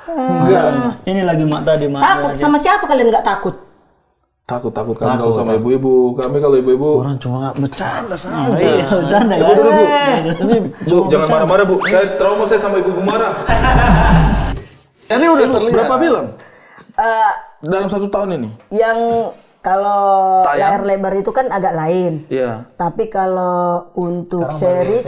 Enggak. Ini lagi mak tadi mak. Takut sama siapa kalian nggak takut? Takut kami kalau sama ibu-ibu. Kami kalau ibu-ibu. Orang cuma bercanda saja. Iya, bercanda kan. Bu, Bu, jangan marah-marah Bu. Saya trauma saya sama ibu marah. Ini udah terlihat. Berapa film? Dalam 1 tahun ini? Yang kalau Tayang? layar lebar itu kan agak lain. Iya. Tapi kalau untuk Sekarang baru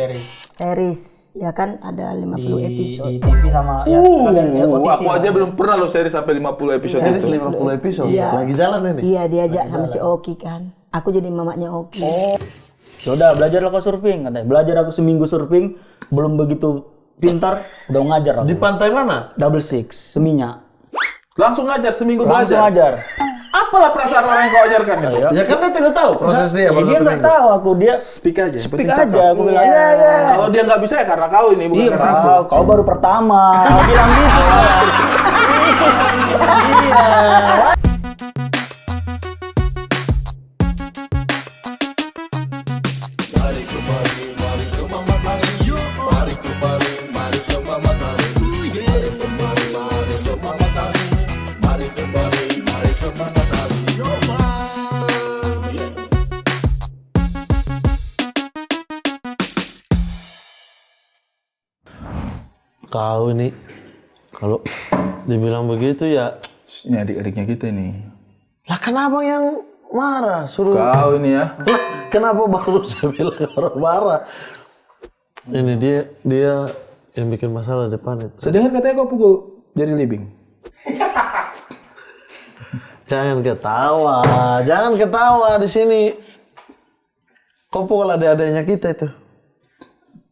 series ya kan ada 50 episode. Di TV sama ya sekalian ya OTT. Aku aja belum pernah loh seri sampai 50 episode Series itu. 50 episode. Iya. Lagi jalan ini. Iya, diajak sama si Oki kan. Aku jadi mamanya Oki. Yaudah belajarlah kau surfing katanya. Belajar aku seminggu surfing belum begitu pintar udah ngajar aku. Di pantai mana? Double Six Seminyak. Langsung ngajar seminggu Langsung belajar. ngajar. Apalah perasaan orang yang kau ajarkan itu? Ya kan dia tidak tahu proses dia. Ya, dia nggak tahu aku dia Speak aja. speak aja. Aku bilang ya. Kalau dia nggak bisa ya karena kau ini bukan Iya, karena aku. kau baru pertama. Kau bilang gitu. Iya. Kau ini kalau dibilang begitu ya. Ini adik-adiknya kita nih. Lah kan abang yang marah suruh. Kau ini ya. Lah, kenapa baru saya bilang orang marah? Ini dia yang bikin masalah depan itu. Saya dengar katanya kau pukul jadi libing. Jangan ketawa di sini. Kau pukul adik-adiknya kita itu.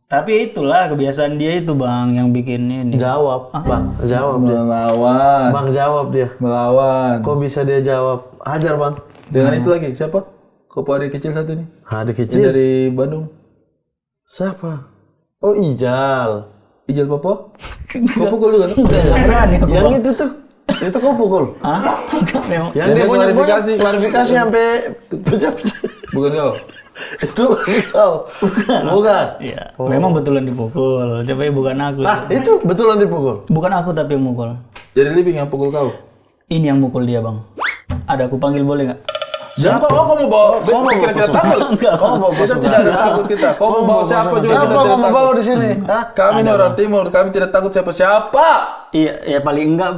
Tapi itulah kebiasaan dia itu bang yang bikin ini. Jawab, bang. Jawab dia. Melawan. Bang jawab dia. Melawan. Kok bisa dia jawab? Ajar bang. Dengan itu lagi siapa? Kau adik kecil satu nih. Adik Yang kecil. dari Bandung. Siapa? Oh Ijal. Ijal Popo. Kau pukul juga tuh? Berani aku. Yang itu tuh. Itu kau pukul. Hah? Memang. Yang dia punya klarifikasi sampai pecah-pecah. Bukan kau. Itu kau. Bukan. Iya. Memang betulan dipukul. Coba bukan aku. Ah, itu betulan dipukul. Bukan aku tapi yang mukul. Jadi libing yang pukul kau. Ini yang mukul dia bang. Ada aku panggil boleh nggak? Jangan kau mau bawa. Kau kira-kira takut? Kita tidak ada takut kita. Kau mau bawa siapa juga kita Apa tidak kau mau bawa takut. di sini? Hah? Kami ini orang timur. Kami tidak takut siapa-siapa. Iya, ya paling enggak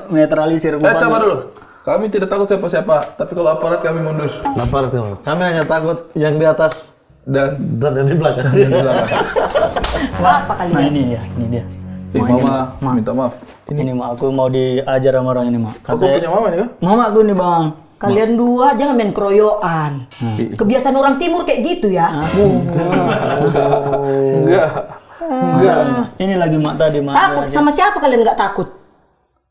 menetralisir. Sabar dulu. Kami tidak takut siapa-siapa. Tapi kalau aparat kami mundur. Lapar tuh. Kami hanya takut yang di atas Dan dan yang di belakang. di belakang. Apa kalian? Nah ini dia. Mama, minta maaf. Ini mak aku mau diajar sama orang ini mak. Aku punya mama nih kan? Mama aku nih bang. Kalian dua jangan main keroyokan. Kebiasaan orang timur kayak gitu ya. Enggak. Ini lagi mak tadi mak. Takut sama siapa kalian nggak takut?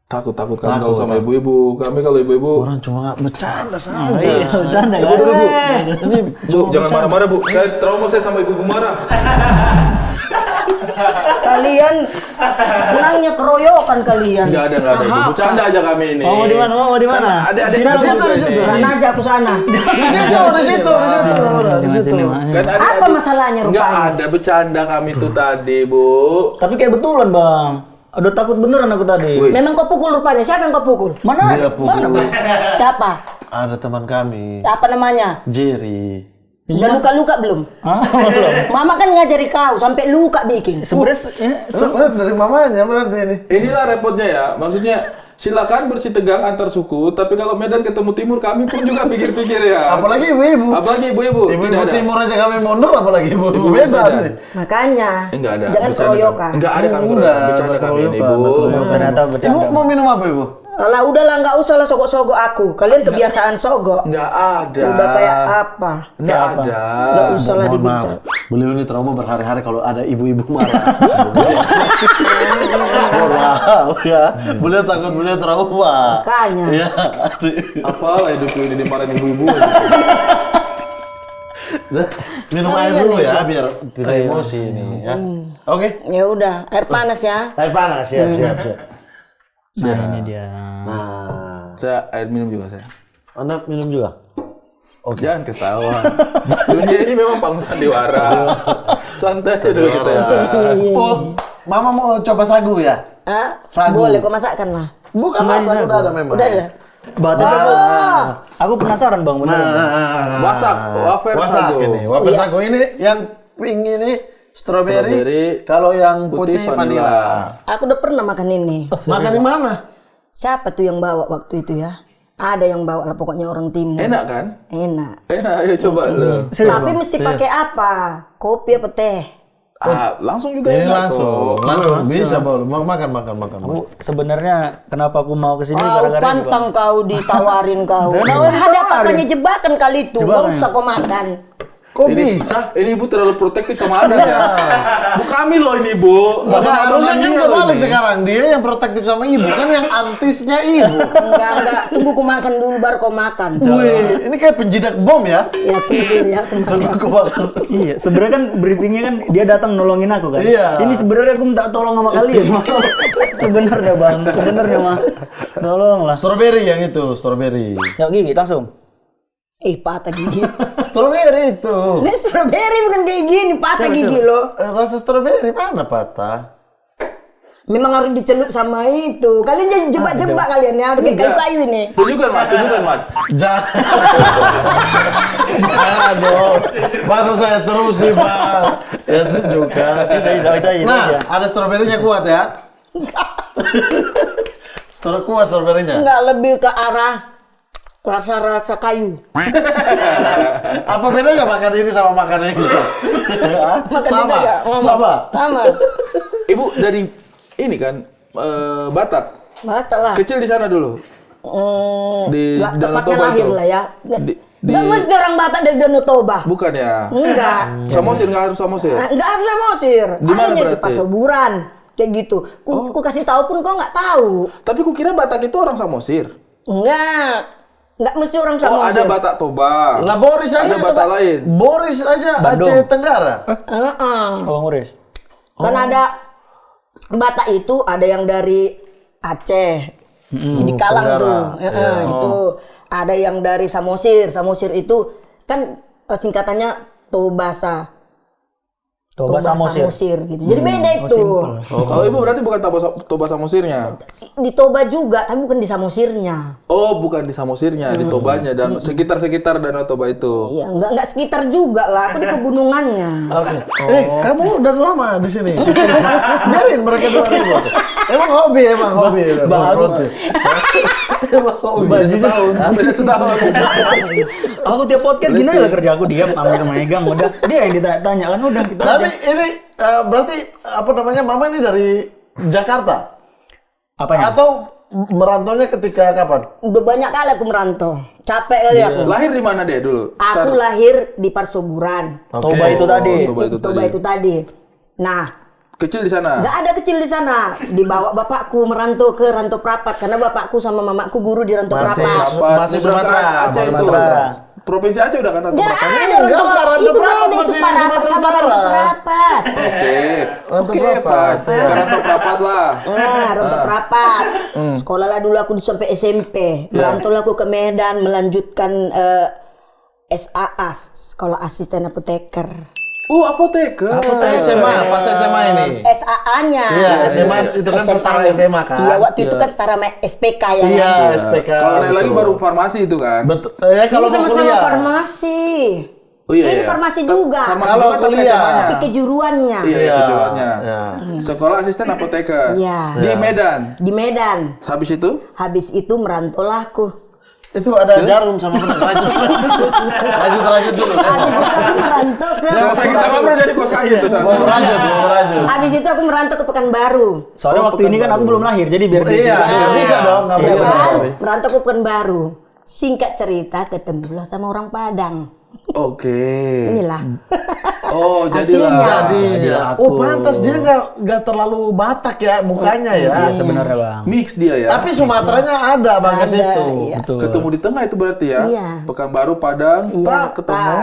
Takut kami kalau sama ibu-ibu. Kami kalau ibu-ibu. Orang cuma bercanda saja. Iya, bercanda kan? Bu, jangan marah-marah Bu. Saya trauma saya sama ibu marah. Kalian senangnya keroyokan kalian. Enggak ada ibu. Bercanda aja kami ini. Mau di mana? Mau di mana? Adik-adik Di situ. Sana aja aku sana. Di situ. Sini, Mak. Kan Apa masalahnya Enggak rupanya? ada bercanda kami tuh tadi, Bu. Tapi kayak betulan bang. Udah takut beneran aku tadi. Wih. Memang kau pukul rupanya. Siapa yang kau pukul? Mana? Dia pukul. Mana bang? Siapa? Ada teman kami, Apa namanya? Jerry. Udah luka-luka belum? Hah? Belum. Mama kan ngajari kau sampai luka bikin. Sebenarnya Sebenarnya dari mamanya berarti ini. Inilah repotnya ya. Maksudnya silakan bersih tegang antar suku, tapi kalau Medan ketemu Timur kami pun juga pikir-pikir ya. Apalagi ibu-ibu. Apalagi ibu-ibu. Tidak Ibu-ibu ada. timur aja kami mundur, apalagi ibu-ibu Ibu-ibu beda Medan. nih. Makanya. Enggak ada. Jangan Bercanda keroyokan. kami. Enggak ada kami Enggak, bercanda kami ini, keroyokan, Bu. ternyata Ibu bercanda. mau minum apa ibu? Alah udahlah nggak usah lah sogok-sogok aku. Kalian kebiasaan sogok. Enggak ada. Udah kayak apa? Enggak ada. Nggak usah lah Mohon dibilang. maaf, beliau ini trauma berhari-hari kalau ada ibu-ibu marah. Wow, ya. Beliau takut beliau trauma. Makanya. Ya. Apalah hidupku ini dimarahin ibu-ibu. Minum air dulu ya biar tidak emosi ini ya. Oke. Ya udah, air panas ya. Air panas ya, siap. Nah ini dia. Nah, Saya air minum juga saya. Anda minum juga? Jangan ketawa. Dunia ini memang panggung sandiwara. Santai aja dulu kita ya. Oh, Mama mau coba sagu ya? Hah? Sagu. Boleh, kau masakkan lah. Bukan masak, udah ada memang. Udah ada. Batak aku penasaran bang, bener. Wasak, wafer sagu. ini. Wafer Iya. sagu ini yang pink ini strawberry. Strawberry, Kalau yang putih, putih vanilla. vanilla. Aku udah pernah makan ini. Makan di mana? Siapa tuh yang bawa waktu itu ya? Ada yang bawa lah, pokoknya orang timur. Enak kan? Enak. Enak, ayo coba lo. Tapi mesti pakai apa? Kopi apa teh? Langsung juga Ini enak langsung bisa boleh. Makan. Aku sebenarnya kenapa aku mau kesini Kau gara-gara ini, Bang. pantang kau ditawarin kau. Jangan Ada apa-apanya jebakan kali itu. Gak Jebakan. usah kau makan. Kok bisa? Ini ibu terlalu protektif sama Adam ya. Bu kami loh ini bu. Nah, harusnya kan dia kebalik loh ini. sekarang. Dia yang protektif sama ibu, kan yang antisnya ibu. Enggak. Tunggu ku makan dulu baru kau makan. Wih, ini kayak penjinak bom ya. Ya tunggu dulu ya. Aku makan. Tunggu aku makan. Iya, sebenarnya kan briefingnya kan dia datang nolongin aku kan. Iya. Ini sebenarnya aku minta tolong sama kalian. Sebenarnya bang, sebenarnya mah. Tolonglah. Strawberry yang itu, strawberry. Yuk gigi langsung. Patah gigi. Strawberry itu. Ini strawberry bukan kayak gini, patah gigi lo. Rasa strawberry mana patah? Memang harus dicelup sama itu. Kalian jangan jebak-jebak kalian ya. Udah kayak kayu-kayu ini. Tunjukkan Mat. Jangan. Jangan dong. Masa saya terus sih, Bang? Ya tunjukkan. Bisa itu aja. Nah, ada strawberry-nya kuat ya. Kuat strawberry-nya. Enggak, lebih ke arah rasa-rasa kayu. Apa bedanya makan ini sama makan yang itu? Sama. beda. Sama. Ibu dari ini kan Batak. Batak lah. Kecil di sana dulu. Di Nggak Danau tepatnya Toba lahir itu. lah ya. Di- Nggak mesti orang Batak dari Danau Toba. Bukan ya? Enggak. Samosir nggak harus Samosir. Enggak harus Samosir. Di mana Adanya di berarti? Pasoburan. Kayak gitu. Ku kasih tahu pun kau nggak tahu. Tapi ku kira Batak itu orang Samosir. Enggak mesti orang Oh Samosir. ada Batak Toba. Lah Boris aja. Ada Batak lain. Boris aja Aceh Tenggara. Oh nguris. Kan ada Batak itu ada yang dari Aceh, Sidikalang tuh, itu ada yang dari Samosir. Samosir itu kan singkatannya Tobasa. Toba Samosir. gitu. Jadi beda itu. Oh, kalau ibu berarti bukan Toba Samosirnya. Di Toba juga, tapi bukan di Samosirnya. Oh, bukan di Samosirnya, di Tobanya dan sekitar-sekitar Danau Toba itu. Iya, enggak sekitar juga lah, aku di pegunungannya. Oke. Kamu udah lama di sini. Biarin mereka dua ribu. Emang hobi. Bang, Emang hobi. Beda setahun. Aku tiap podcast gini aja lah kerja aku diam ambil megang udah dia yang ditanya kan udah kita Tapi aja. ini berarti apa namanya mama ini dari Jakarta Apanya? atau merantaunya ketika kapan? Udah banyak kali aku merantau. Capek kali aku. Lahir di mana deh dulu? Aku lahir di Parsoburan. Toba itu tadi. Toba itu tadi. Nah, Kecil di sana. nggak ada kecil di sana. Dibawa bapakku merantau ke Rantau Prapat karena bapakku sama mamaku guru di Rantau Prapat. Masih Sumatera, Aceh itu. Sumatera. Provinsi Aceh udah kan Rantau Nggak Prapat. ada Enggak, Rantau Prapat. Rantau Itu Prapat beda, itu masih Parapat Sumatera sama Utara. Rantau Prapat. Oke. Rantau Oke, Prapat. Pak. Ke Rantau Prapat lah. Nah, Rantau Prapat. Sekolah lah dulu aku di sampai SMP. Merantau lah aku ke Medan melanjutkan SAA, Sekolah Asisten Apoteker. Apoteker. SMA, pas SMA ini. SAA-nya. Iya, SMA itu kan setara SMA kan. Iya, waktu itu kan setara SPK ya. Iya, kan? SPK. Kalau naik lagi betul. baru farmasi itu kan. Betul. Ya kalau Ini mau sama-sama kuliah. farmasi. Oh iya. Ini iya. farmasi juga. Farmasi Kalau juga tapi kuliah. SMA-nya. Tapi kejuruannya. Iya, Iya. kejuruannya. Iya. Sekolah asisten apoteker. Iya. Di Medan. Di Medan. Habis itu? Habis itu merantau lah aku. Itu ada jarum sama benang. Lanjut dulu. Habis itu aku merantau ke Selesai kita ngobrol jadi kos kaki tuh Mau merajut. Habis itu aku merantau ke Pekanbaru. Soalnya waktu ini kan aku belum lahir jadi biar dia Iya, cerita. bisa dong. Nggak Ya apa-apa. kan? Merantau ke Pekanbaru. Singkat cerita ketemulah sama orang Padang. Oke. Inilah. Oh, Hasilnya. jadilah. Oh pantas dia nggak terlalu Batak ya mukanya ya. Iya sebenarnya bang. Mix dia ya. Tapi Sumateranya ada bang ke Ada, situ. iya. Betul. Ketemu di tengah itu berarti ya. Iya. Pekanbaru, Padang, tak ketemu.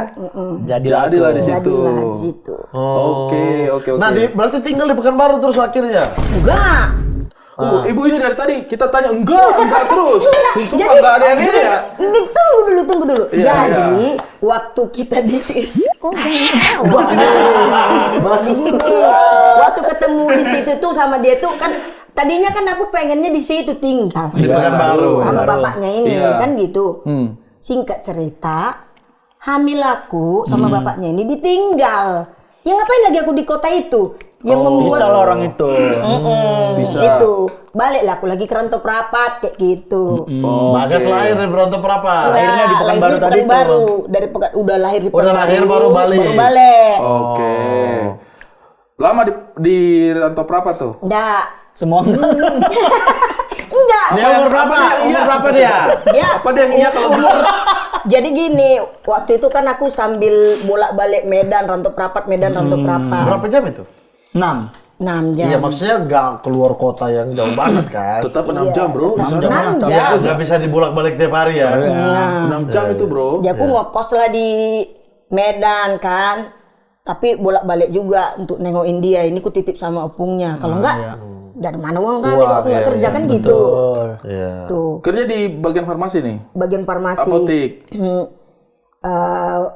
Jadilah di situ. Jadilah di situ. Oke. Nah berarti tinggal di Pekanbaru terus akhirnya. Enggak. Ibu ini dari tadi kita tanya enggak terus. Sumpah enggak ada yang ini ya. Tunggu dulu. Iya, Jadi waktu kita di sini, kok jangan jawab? Gini, waktu ketemu di situ tuh sama dia tuh kan Tadinya kan aku pengennya di situ tinggal. Di Pekanbaru. Sama bapaknya ini Iya. kan gitu. Singkat cerita, hamil aku sama bapaknya ini ditinggal. Ya ngapain lagi aku di kota itu? Yang membuat Bisa lah orang itu. Bisa. Itu baliklah aku lagi ke Rantau Prapat kayak gitu. Bagas lahir di Bronto Prapat. Lahirnya di Pekanbaru tadi tuh. Pekanbaru. Dari udah lahir di Udah lahir baru balik. Baru balik. Oke. Lama di Rantau Prapat tuh? Enggak. Semua Enggak. Dia umur berapa? Umur berapa dia? Ya. Apa dia yang iya kalau benar? Jadi gini, waktu itu kan aku sambil bolak-balik Medan, Rantau Prapat, Medan, Rantau Prapat. Berapa jam itu? 6. 6 jam. Iya maksudnya nggak keluar kota yang jauh banget kan? Tetap 6 jam, Bro. Di sana. 6 Ya, jam. nggak bisa dibolak-balik tiap hari ya. 6 jam itu, Bro. Jadi aku ngekos lah di Medan kan. Tapi bolak-balik juga untuk nengokin dia. Ini ku titip sama opungnya. Kalau enggak, dari mana uang kali kalau aku nggak kerja kan gitu. Iya. Tuh, Kerja di bagian farmasi nih? bagian farmasi. Apotek?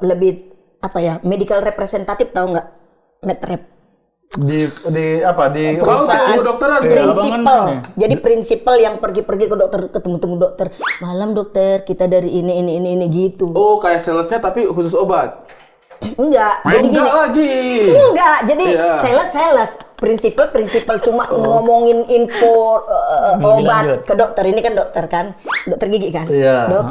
Lebih apa ya? Medical representative tahu nggak? Medrep. Di apa di Kau tunggu dokteran tuh? Prinsipal. Jadi prinsipal yang pergi-pergi ke dokter, ketemu-temu dokter. Malam dokter, kita dari ini gitu. Oh, kayak salesnya tapi khusus obat? Enggak. Jadi Enggak gini. lagi. Enggak, jadi Iya. sales. Prinsipal cuma ngomongin info obat ke dokter. Ini kan dokter gigi kan. Iya. Dok,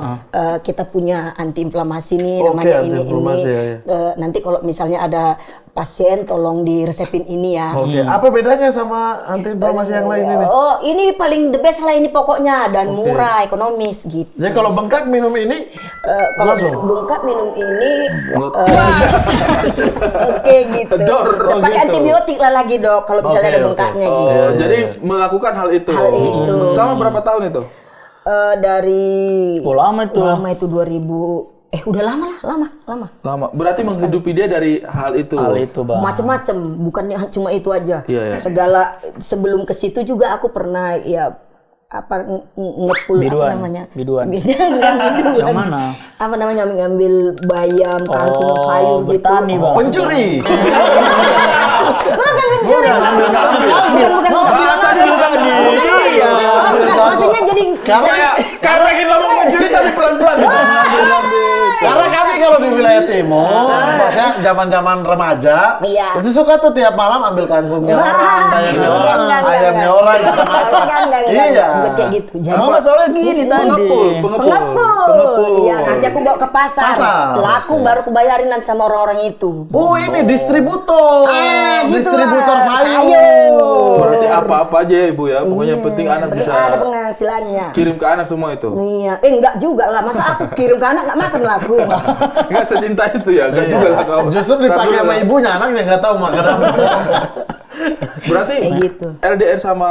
kita punya anti inflamasi nih, Oke, namanya anti-inflamasi, ya, ya. Nanti kalau misalnya ada pasien, tolong diresepin ini ya. Oke. Apa bedanya sama anti inflamasi yang lain ini? Oh, ini paling the best lah ini pokoknya dan murah, ekonomis gitu. Jadi kalau bengkak minum ini Kalau langsung? bengkak minum ini, Mulut. oke gitu. Dor. Dan pakai gitu. antibiotik lah lagi dok, kalau misalnya ada Oke, bengkaknya Oh, gitu. jadi melakukan hal itu. Hal itu. Selama berapa tahun itu? Dari Oh, lama itu. lama itu 2000, udah lama lah, lama. Lama. Berarti menghidupi dia dari hal itu. Hal itu, Bang. Macem-macem, bukannya cuma itu aja. Iya, iya. Segala sebelum ke situ juga aku pernah ya apa ngepul apa Biduan. namanya? Biduan. Biduan. Yang mana? Apa namanya? Ngambil bayam, kangkung, sayur gitu. bertani, Bang. pencuri. Bukan mencuri. Bukan. Bahasanya bukan mencuri ya. Maksudnya jadi Karena kita mau mencuri tapi pelan-pelan. Karena kami kalau di wilayah timur, maksudnya zaman-zaman remaja, Iya. itu suka tuh tiap malam ambil kangkungnya orang, bayamnya orang, ayamnya orang, kita masak. Iya. Bukan kayak gitu. Jadi Mama soalnya gini tadi. pengepul. Iya, nanti aku bawa ke pasar. Pasar. Laku baru kubayarin nanti sama orang-orang itu. Oh ini distributor, Gitu distributor lah, sayur. Berarti apa-apa aja ya, Ibu ya. Pokoknya yang penting anak bisa Ada penghasilannya. kirim ke anak semua itu. Iya, enggak juga lah. Masa aku kirim ke anak nggak makan lah aku. Enggak secinta itu ya, enggak juga lah kau. Justru dipakai sama ibunya, anaknya nggak tahu makan apa. Berarti Kayak gitu. LDR sama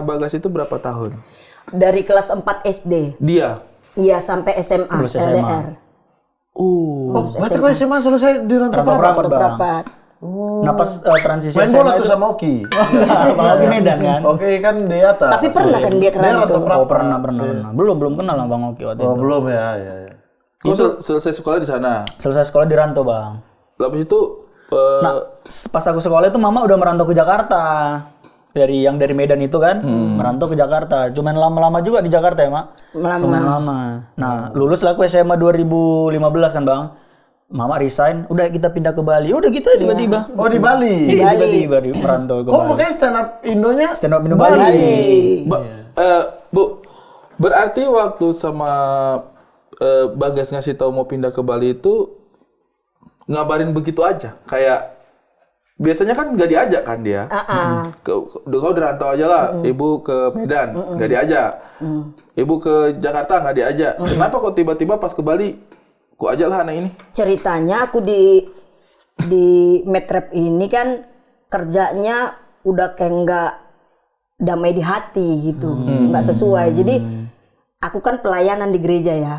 Bagas itu berapa tahun? Dari kelas 4 SD. Dia. Iya, sampai SMA, Lulus SMA. LDR. Oh. Berarti kalau SMA selesai di Rantau Rantau Prapat. Prapat, Untuk Bang. rapat. Nah, pas transisi Main bola tuh sama Oki. apalagi Medan kan. Oki kan di atas. Tapi pernah kan dia ke Dia Rantau? Rantau Prapat. Oh, pernah. Belum kenal lah Bang Oki waktu Oh itu. belum ya. Kau selesai sekolah di sana. Selesai sekolah di Rantau, Bang. Habis itu Nah, pas aku sekolah itu mama udah merantau ke Jakarta. Dari Medan itu kan, merantau ke Jakarta. Cuman lama-lama juga di Jakarta ya, Mak. Lumayan lama. Nah, lulus lah aku SMA 2015 kan, Bang. Mama resign, udah kita pindah ke Bali. Udah gitu aja tiba-tiba. Oh di Bali. Iya, tiba-tiba merantau ke Oh Bali. makanya stand up Indonya Stand up Indo Bali. Bu, berarti waktu sama Bagas ngasih tahu mau pindah ke Bali itu ngabarin begitu aja, kayak biasanya kan nggak diajak kan dia. Kau dirantau aja lah, ibu ke Medan nggak diajak, ibu ke Jakarta nggak diajak. Kenapa kok tiba-tiba pas ke Bali, kok ajak lah anak ini? Ceritanya aku di Medrep ini kan kerjanya udah kayak nggak damai di hati gitu, nggak sesuai. Jadi aku kan pelayanan di gereja ya.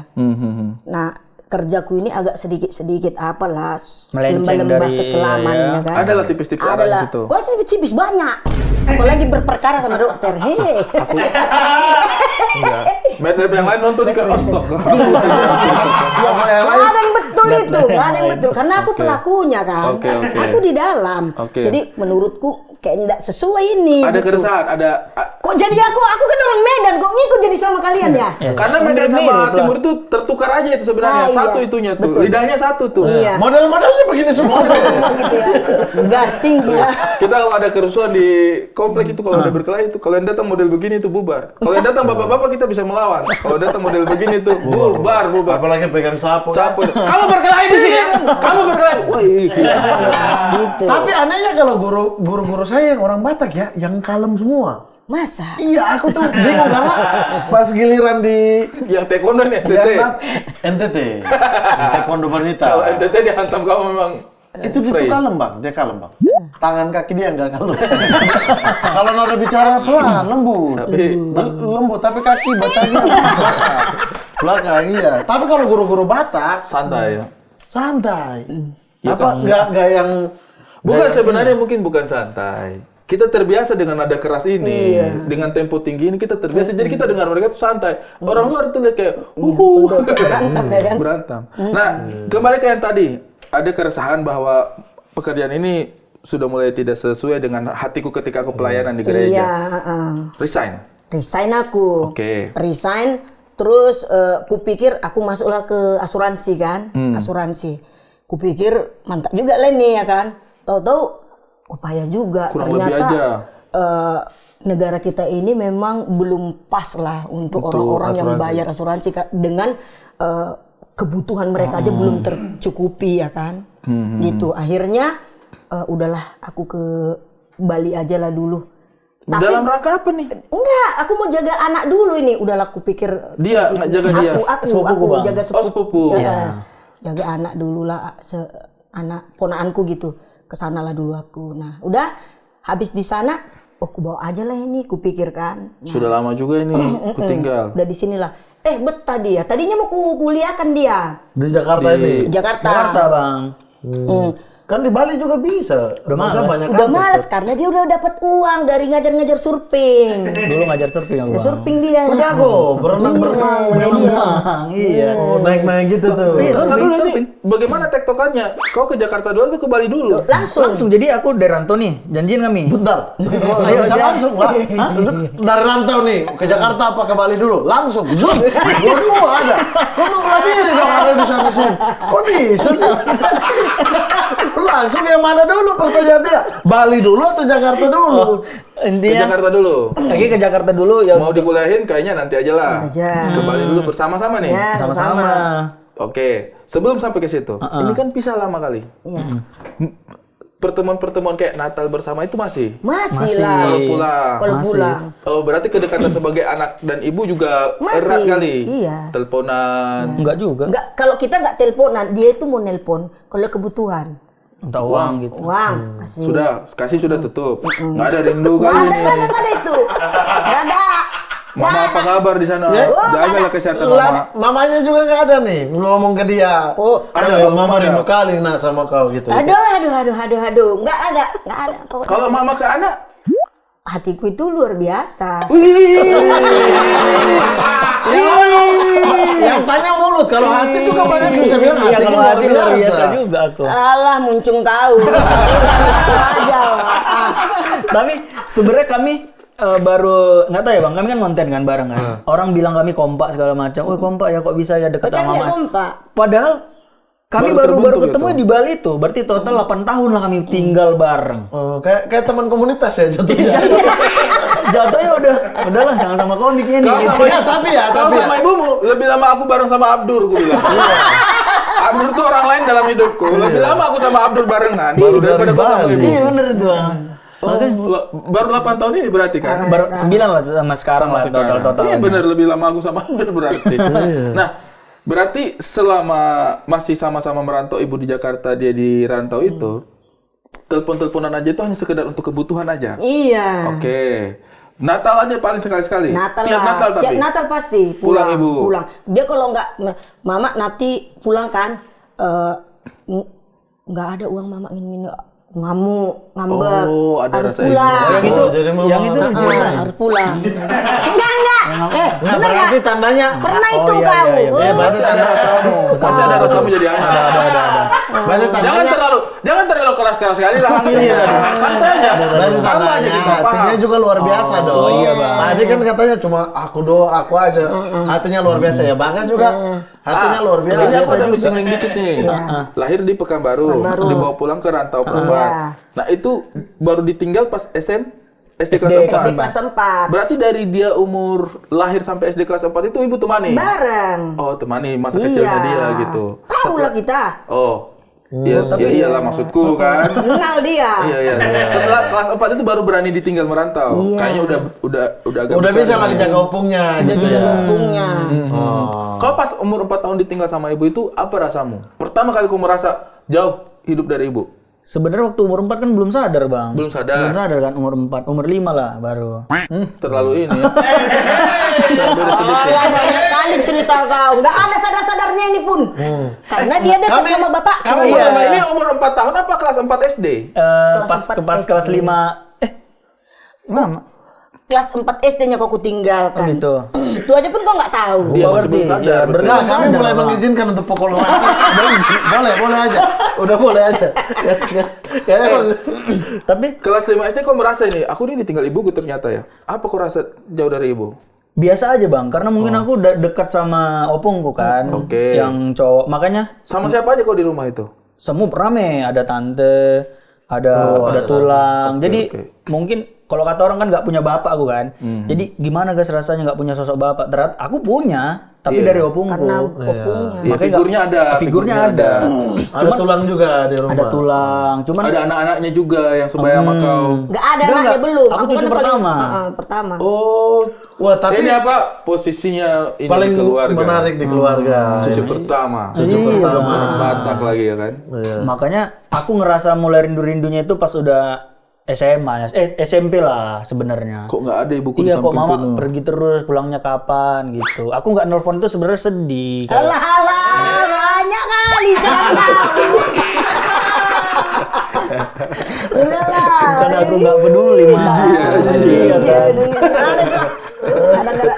Nah kerjaku ini agak sedikit apalah Melenceng lembah-lembah dari- kekelaman ya. ya kan. Ada lah tipis-tipis arah di Adalah. situ. Gua tipis-tipis banyak. Apalagi berperkara sama dokter. Hei. Enggak. Medrep yang lain nonton di stok. Nggak ada yang betul itu, nggak ada yang betul. Karena aku pelakunya kan. Oke. Aku di dalam. Oke. Jadi menurutku kayak enggak sesuai ini. Ada gitu. keresahan, ada Kok jadi aku kan orang Medan, kok ngikut jadi sama kalian ya? karena Medan sama Timur itu tertukar aja itu sebenarnya. Ah, Satu iya. itunya tuh. Betul. Lidahnya satu tuh. Iya. Model-modelnya begini semua. Gitu ya. Gas tinggi ya. Kita kalau ada kerusuhan di komplek itu kalau ada berkelahi itu kalau yang datang model begini itu bubar. Kalau yang datang bapak-bapak kita bisa melawan. Kalau datang model begini itu bubar. Apalagi pegang sapu. Sapu. Kamu berkelahi di sini ya? Kamu berkelahi. Wah, Gitu. Tapi anehnya kalau guru-guru saya yang orang Batak ya, yang kalem semua. Masa? Iya, aku tuh bingung karena pas giliran di yang taekwondo nih NTT. Vietnam, NTT, Taekwondo Wanita. Kalau NTT dihantam kamu memang Itu free. kalem bang, dia kalem bang. Tangan kaki dia nggak kalem. Kalau nada bicara pelan, lembut, lembut. Tapi kaki bacanya belakang iya. Tapi kalau guru-guru Batak Santai ya. santai. Ya Apa kan? nggak yang Bukan sebenarnya mungkin bukan santai. Kita terbiasa dengan nada keras ini, Iya. dengan tempo tinggi ini kita terbiasa. Jadi kita dengar mereka tuh santai. Orang luar tuh lihat kayak, Berantem ya kan? berantem. Nah, kembali ke yang tadi, ada keresahan bahwa pekerjaan ini sudah mulai tidak sesuai dengan hatiku ketika aku pelayanan di Iya, gereja. Resign. resign aku. Oke. Resign, terus kupikir aku masuklah ke asuransi kan, asuransi. Kupikir mantap juga lah nih ya kan. Tahu-tahu payah juga. Kurang lebih ternyata aja. negara kita ini memang belum pas lah untuk orang-orang yang bayar asuransi dengan kebutuhan mereka aja belum tercukupi ya kan. Gitu. Akhirnya udahlah aku ke Bali aja lah dulu. Dalam rangka apa nih? Enggak, aku mau jaga anak dulu ini. Udahlah aku pikir Dia nggak jaga dia. aku jaga Oh, sepupu. Ya, jaga anak dulu lah, anak ponaanku gitu. Kesana lah dulu aku. Nah, udah habis di sana, aku bawa aja lah ini, kupikir kan. Nah, Sudah lama juga ini aku tinggal. udah di sinilah. Betah dia. Tadinya mau kuliahkan dia di Jakarta ini. Jakarta. Jakarta bang. Kan di Bali juga bisa. Udah Maksudnya malas. banyak Udah malas karena dia udah dapat uang dari ngajar-ngajar surfing. Dulu ngajar surfing ya bang. Surfing dia. Oh, jago, berenang-berenang. Iya. Oh, naik-naik gitu tuh. Kan dulu ini bagaimana tektokannya? Kau ke Jakarta dulu atau ke Bali dulu? Langsung. Jadi aku dari Ranto nih, janjiin kami. Bentar. Ayo, Bisa siap. langsung lah. Dari rantau nih ke Jakarta apa ke Bali dulu? Langsung. Zoom. Dua-dua ada. Kok mau ngelabiri dong ada di sana sini? Kok bisa sih? Langsung yang mana dulu pertanyaan dia? Bali dulu atau Jakarta dulu? Ke Intinya Jakarta dulu. lagi ke Jakarta dulu ya. Mau dikuliahin kayaknya nanti aja lah. Nanti aja. Ke Bali dulu bersama-sama nih. Ya, sama-sama. Oke, sebelum sampai ke situ, ini kan pisah lama kali. Iya. Pertemuan-pertemuan kayak Natal bersama itu masih? Masih lah. Kalau pulang. Kalau pulang. Oh, berarti kedekatan sebagai anak dan ibu juga Masih, erat kali. iya. Teleponan. Enggak juga. Enggak, kalau kita nggak teleponan, dia itu mau nelpon kalau kebutuhan. Minta uang gitu. Uang, kasih. Kasih sudah tutup. Nggak ada rindu kali ini. Nggak ada itu. Nggak ada. Mama apa kabar di sana? Jagalah kesehatan mama. Mamanya juga nggak ada nih ngomong ke dia. Oh, ada. Mama rindu kali nak sama kau gitu. Aduh. Nggak ada. Pokoknya Kalau mama ke anak, hatiku itu luar biasa. Yang tanya mulut, kalau hati itu kan banyak bisa bilang Iya, hati kalau luar hati luar biasa biasa. juga aku. Alah, muncung tahu. Aja lah. Tapi sebenarnya kami baru nggak tahu ya bang, kami kan konten kan bareng kan. Orang bilang kami kompak segala macam. Oh kompak ya, kok bisa ya dekat Kan sama nggak mama. kompak. Padahal kami Baru baru terbentuk ketemu gitu. di Bali tuh. Berarti total 8 tahun lah kami tinggal bareng. Oh, kayak teman komunitas ya jatuhnya. Jatuhnya udahlah jangan sama komiknya nih. Kau gitu. sama Ya, tapi ya. sama ibumu lebih lama aku bareng sama Abdur, aku bilang. Abdur tuh orang lain dalam hidupku. Lebih lama aku sama Abdur barengan Baru daripada dari kau sama Bali. ibu. Iya bener tuh. Oh, baru 8 tahun ini berarti kan? Baru 9 lah sama sekarang lah total. Iya bener, lebih lama aku sama Abdur berarti. Nah, berarti selama masih sama-sama merantau, ibu di Jakarta, dia di rantau itu, telepon-teleponan aja itu hanya sekedar untuk kebutuhan aja? Iya. Oke. Natal aja paling sekali-sekali? Natal Tiap lah. Natal tapi? Tiap Natal pasti Pulang, Ibu? Pulang. Dia kalau nggak, mama nanti pulang kan, nggak ada uang mama ini ngambek, Oh, ada harus rasa ibu. pulang. Yang itu, jadi mama. yang itu Harus pulang. Enggak. Nah, Bener berarti nggak? tandanya Pernah itu iya, kau. iya, iya. Pasti ada rasamu. Pasti ada rasamu jadi anak. berarti tandanya Jangan terlalu keras sekali lah ini ya. Santai aja. Berarti Sama aja kita hatinya paham. juga luar biasa dong. iya, Bang. Tadi kan katanya cuma aku aja. Hatinya luar biasa ya. Bagas juga hatinya luar biasa. Ini aku ada missing link dikit nih. Lahir di Pekanbaru, dibawa pulang ke rantau Perapat. Nah itu baru ditinggal pas SD kelas 4. SD kelas 4. Berarti dari dia umur lahir sampai SD kelas 4 itu ibu temani? Bareng. Oh temani masa kecilnya dia gitu. Tahu lah kita. Oh. Iya, iyalah maksudku kan. Kenal dia. Iya. Setelah kelas 4 itu baru berani ditinggal merantau. Kayaknya udah agak Udah besar bisa lah ini. dijaga opungnya. Udah dijaga punggungnya. Kau pas umur 4 tahun ditinggal sama ibu itu apa rasamu? Pertama kali kau merasa jauh hidup dari ibu? Sebenarnya waktu umur 4 kan belum sadar, Bang. Belum sadar. Belum sadar kan umur 4, umur 5 lah baru. Terlalu ini ya. Coba beda sedikit. Wah, banyak kali cerita kau. Nggak ada sadar-sadarnya ini pun. Karena dia dekat sama bapak. Kamu selama ini umur 4 tahun apa kelas 4 SD? Pas kelas 5 Mama. Kelas 4 SD-nya kau kutinggalkan. Oh, gitu. Itu aja pun kau nggak tahu. Dia masih belum Iya, sadar. betul. berarti- Nah, kami mulai mengizinkan untuk pukul lagi. boleh aja. Udah boleh aja. Ya, emang. Tapi Kelas 5 SD kau merasa ini, aku ini ditinggal ibuku ternyata ya. Apa kau rasa jauh dari ibu? biasa aja, Bang, karena mungkin aku udah dekat sama opungku kan, Oke. yang cowok. Makanya Sama siapa aja kau di rumah itu? semua rame, ada tante, ada tulang. Oke, Jadi oke. mungkin kalau kata orang kan nggak punya bapak aku kan. Jadi gimana guys rasanya nggak punya sosok bapak? Ternyata aku punya, tapi dari opungku. Karena opungnya. Iya, Makanya figurnya ada. Figurnya ada. Ada tulang juga di rumah. Ada tulang. Cuman Ada anak-anaknya juga yang sebaya sama kau. Nggak ada Enggak, anaknya enggak. belum. Aku cucu kan pertama. Pertama. Oh, Wah, tapi ini apa posisinya ini paling di keluarga? menarik di keluarga. Cucu pertama. Cucu pertama. Batak lagi ya kan? Makanya aku ngerasa mulai rindu-rindunya itu pas udah SMA, SMP lah sebenarnya. Kok nggak ada ibuku di Iya, kok sampingku mama no? pergi terus, pulangnya kapan gitu. Aku nggak nelpon tuh sebenarnya sedih. Alah, banyak kali canda. Udahlah. Karena aku nggak peduli, Mas. Iya kan. Ada.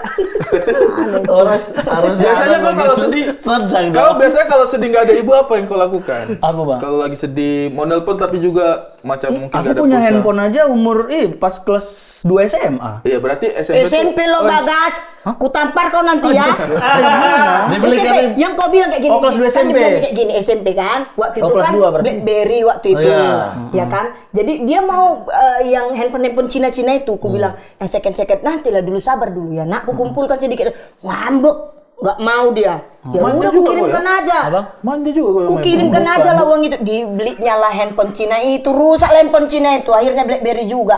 Orang harus Biasanya kau kalau sedih, sedang kau biasanya kalau sedih nggak ada ibu apa yang kau lakukan? Aku, Bang. Kalau lagi sedih, mau nelpon tapi juga macam mungkin Aku nggak ada punya pulsa. handphone aja umur pas kelas 2 SMA. Iya berarti SMP. SMP lo Bagas, ku tampar kau nanti ya. Dibelikan SMP, yang kau bilang kayak gini. Oh, kelas 2 kan SMP. dibilang kayak gini SMP kan. Waktu Oh, itu kelas kan 2 berarti. BlackBerry waktu itu. Iya. Ya kan? Jadi dia mau yang handphone Cina-Cina itu, ku bilang yang second nantilah dulu sabar dulu ya. Nak, ku kumpulkan sedikit. Ngambek, nggak mau dia. Ya Manja udah ku juga kau kirimkan aja. Abang? Manja juga kau yang Ku main. kirimkan aja lah uang itu. Dibelinya lah handphone Cina itu, rusak lah handphone Cina itu. Akhirnya BlackBerry juga.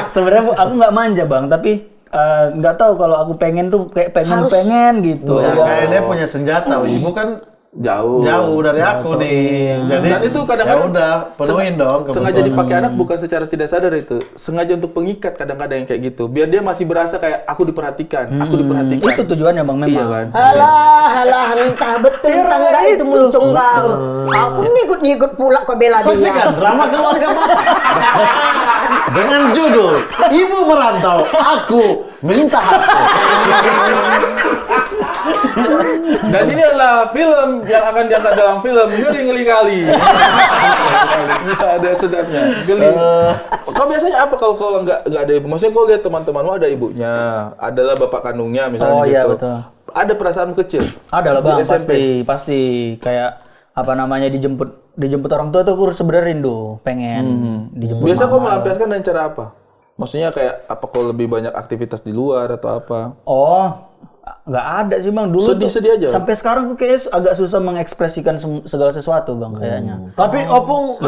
Sebenarnya aku nggak manja, Bang, tapi nggak tahu kalau aku pengen tuh kayak pengen gitu. Ya, kayak dia punya senjata. Ibu kan Jauh. jauh dari aku nih. Jadi Dan itu kadang-kadang ya udah penuhin dong. Sengaja kebutuhan. dipakai anak bukan secara tidak sadar itu. Sengaja untuk pengikat kadang-kadang yang kayak gitu. Biar dia masih berasa kayak aku diperhatikan, aku diperhatikan. Itu tujuannya, Bang, memang. Iya kan? Alah, entah betul entah enggak itu muncul kau. Aku ngikut pula kau bela dia. Saksikan drama keluarga Bapak dengan judul Ibu Merantau, Aku Minta Hati. Dan ini adalah film yang akan diangkat dalam film ngeri kali. Bisa ada sedapnya. Geli. Kau biasanya apa kalau kau nggak ada ibu? Maksudnya kau lihat teman-temanmu ada ibunya, adalah bapak kandungnya misalnya Oh, gitu. iya, betul. Ada perasaanmu kecil? Ada lah, Di Bang, SMP? pasti kayak apa namanya dijemput orang tua tuh aku sebenarnya rindu, pengen dijemput. Biasa kau mama. melampiaskan dengan cara apa? Maksudnya kayak apa kau lebih banyak aktivitas di luar atau apa? Oh, nggak ada sih, Bang, dulu Sedih-sedih aja? Sampai sekarang aku kayaknya agak susah mengekspresikan segala sesuatu, Bang, kayaknya. Tapi Opung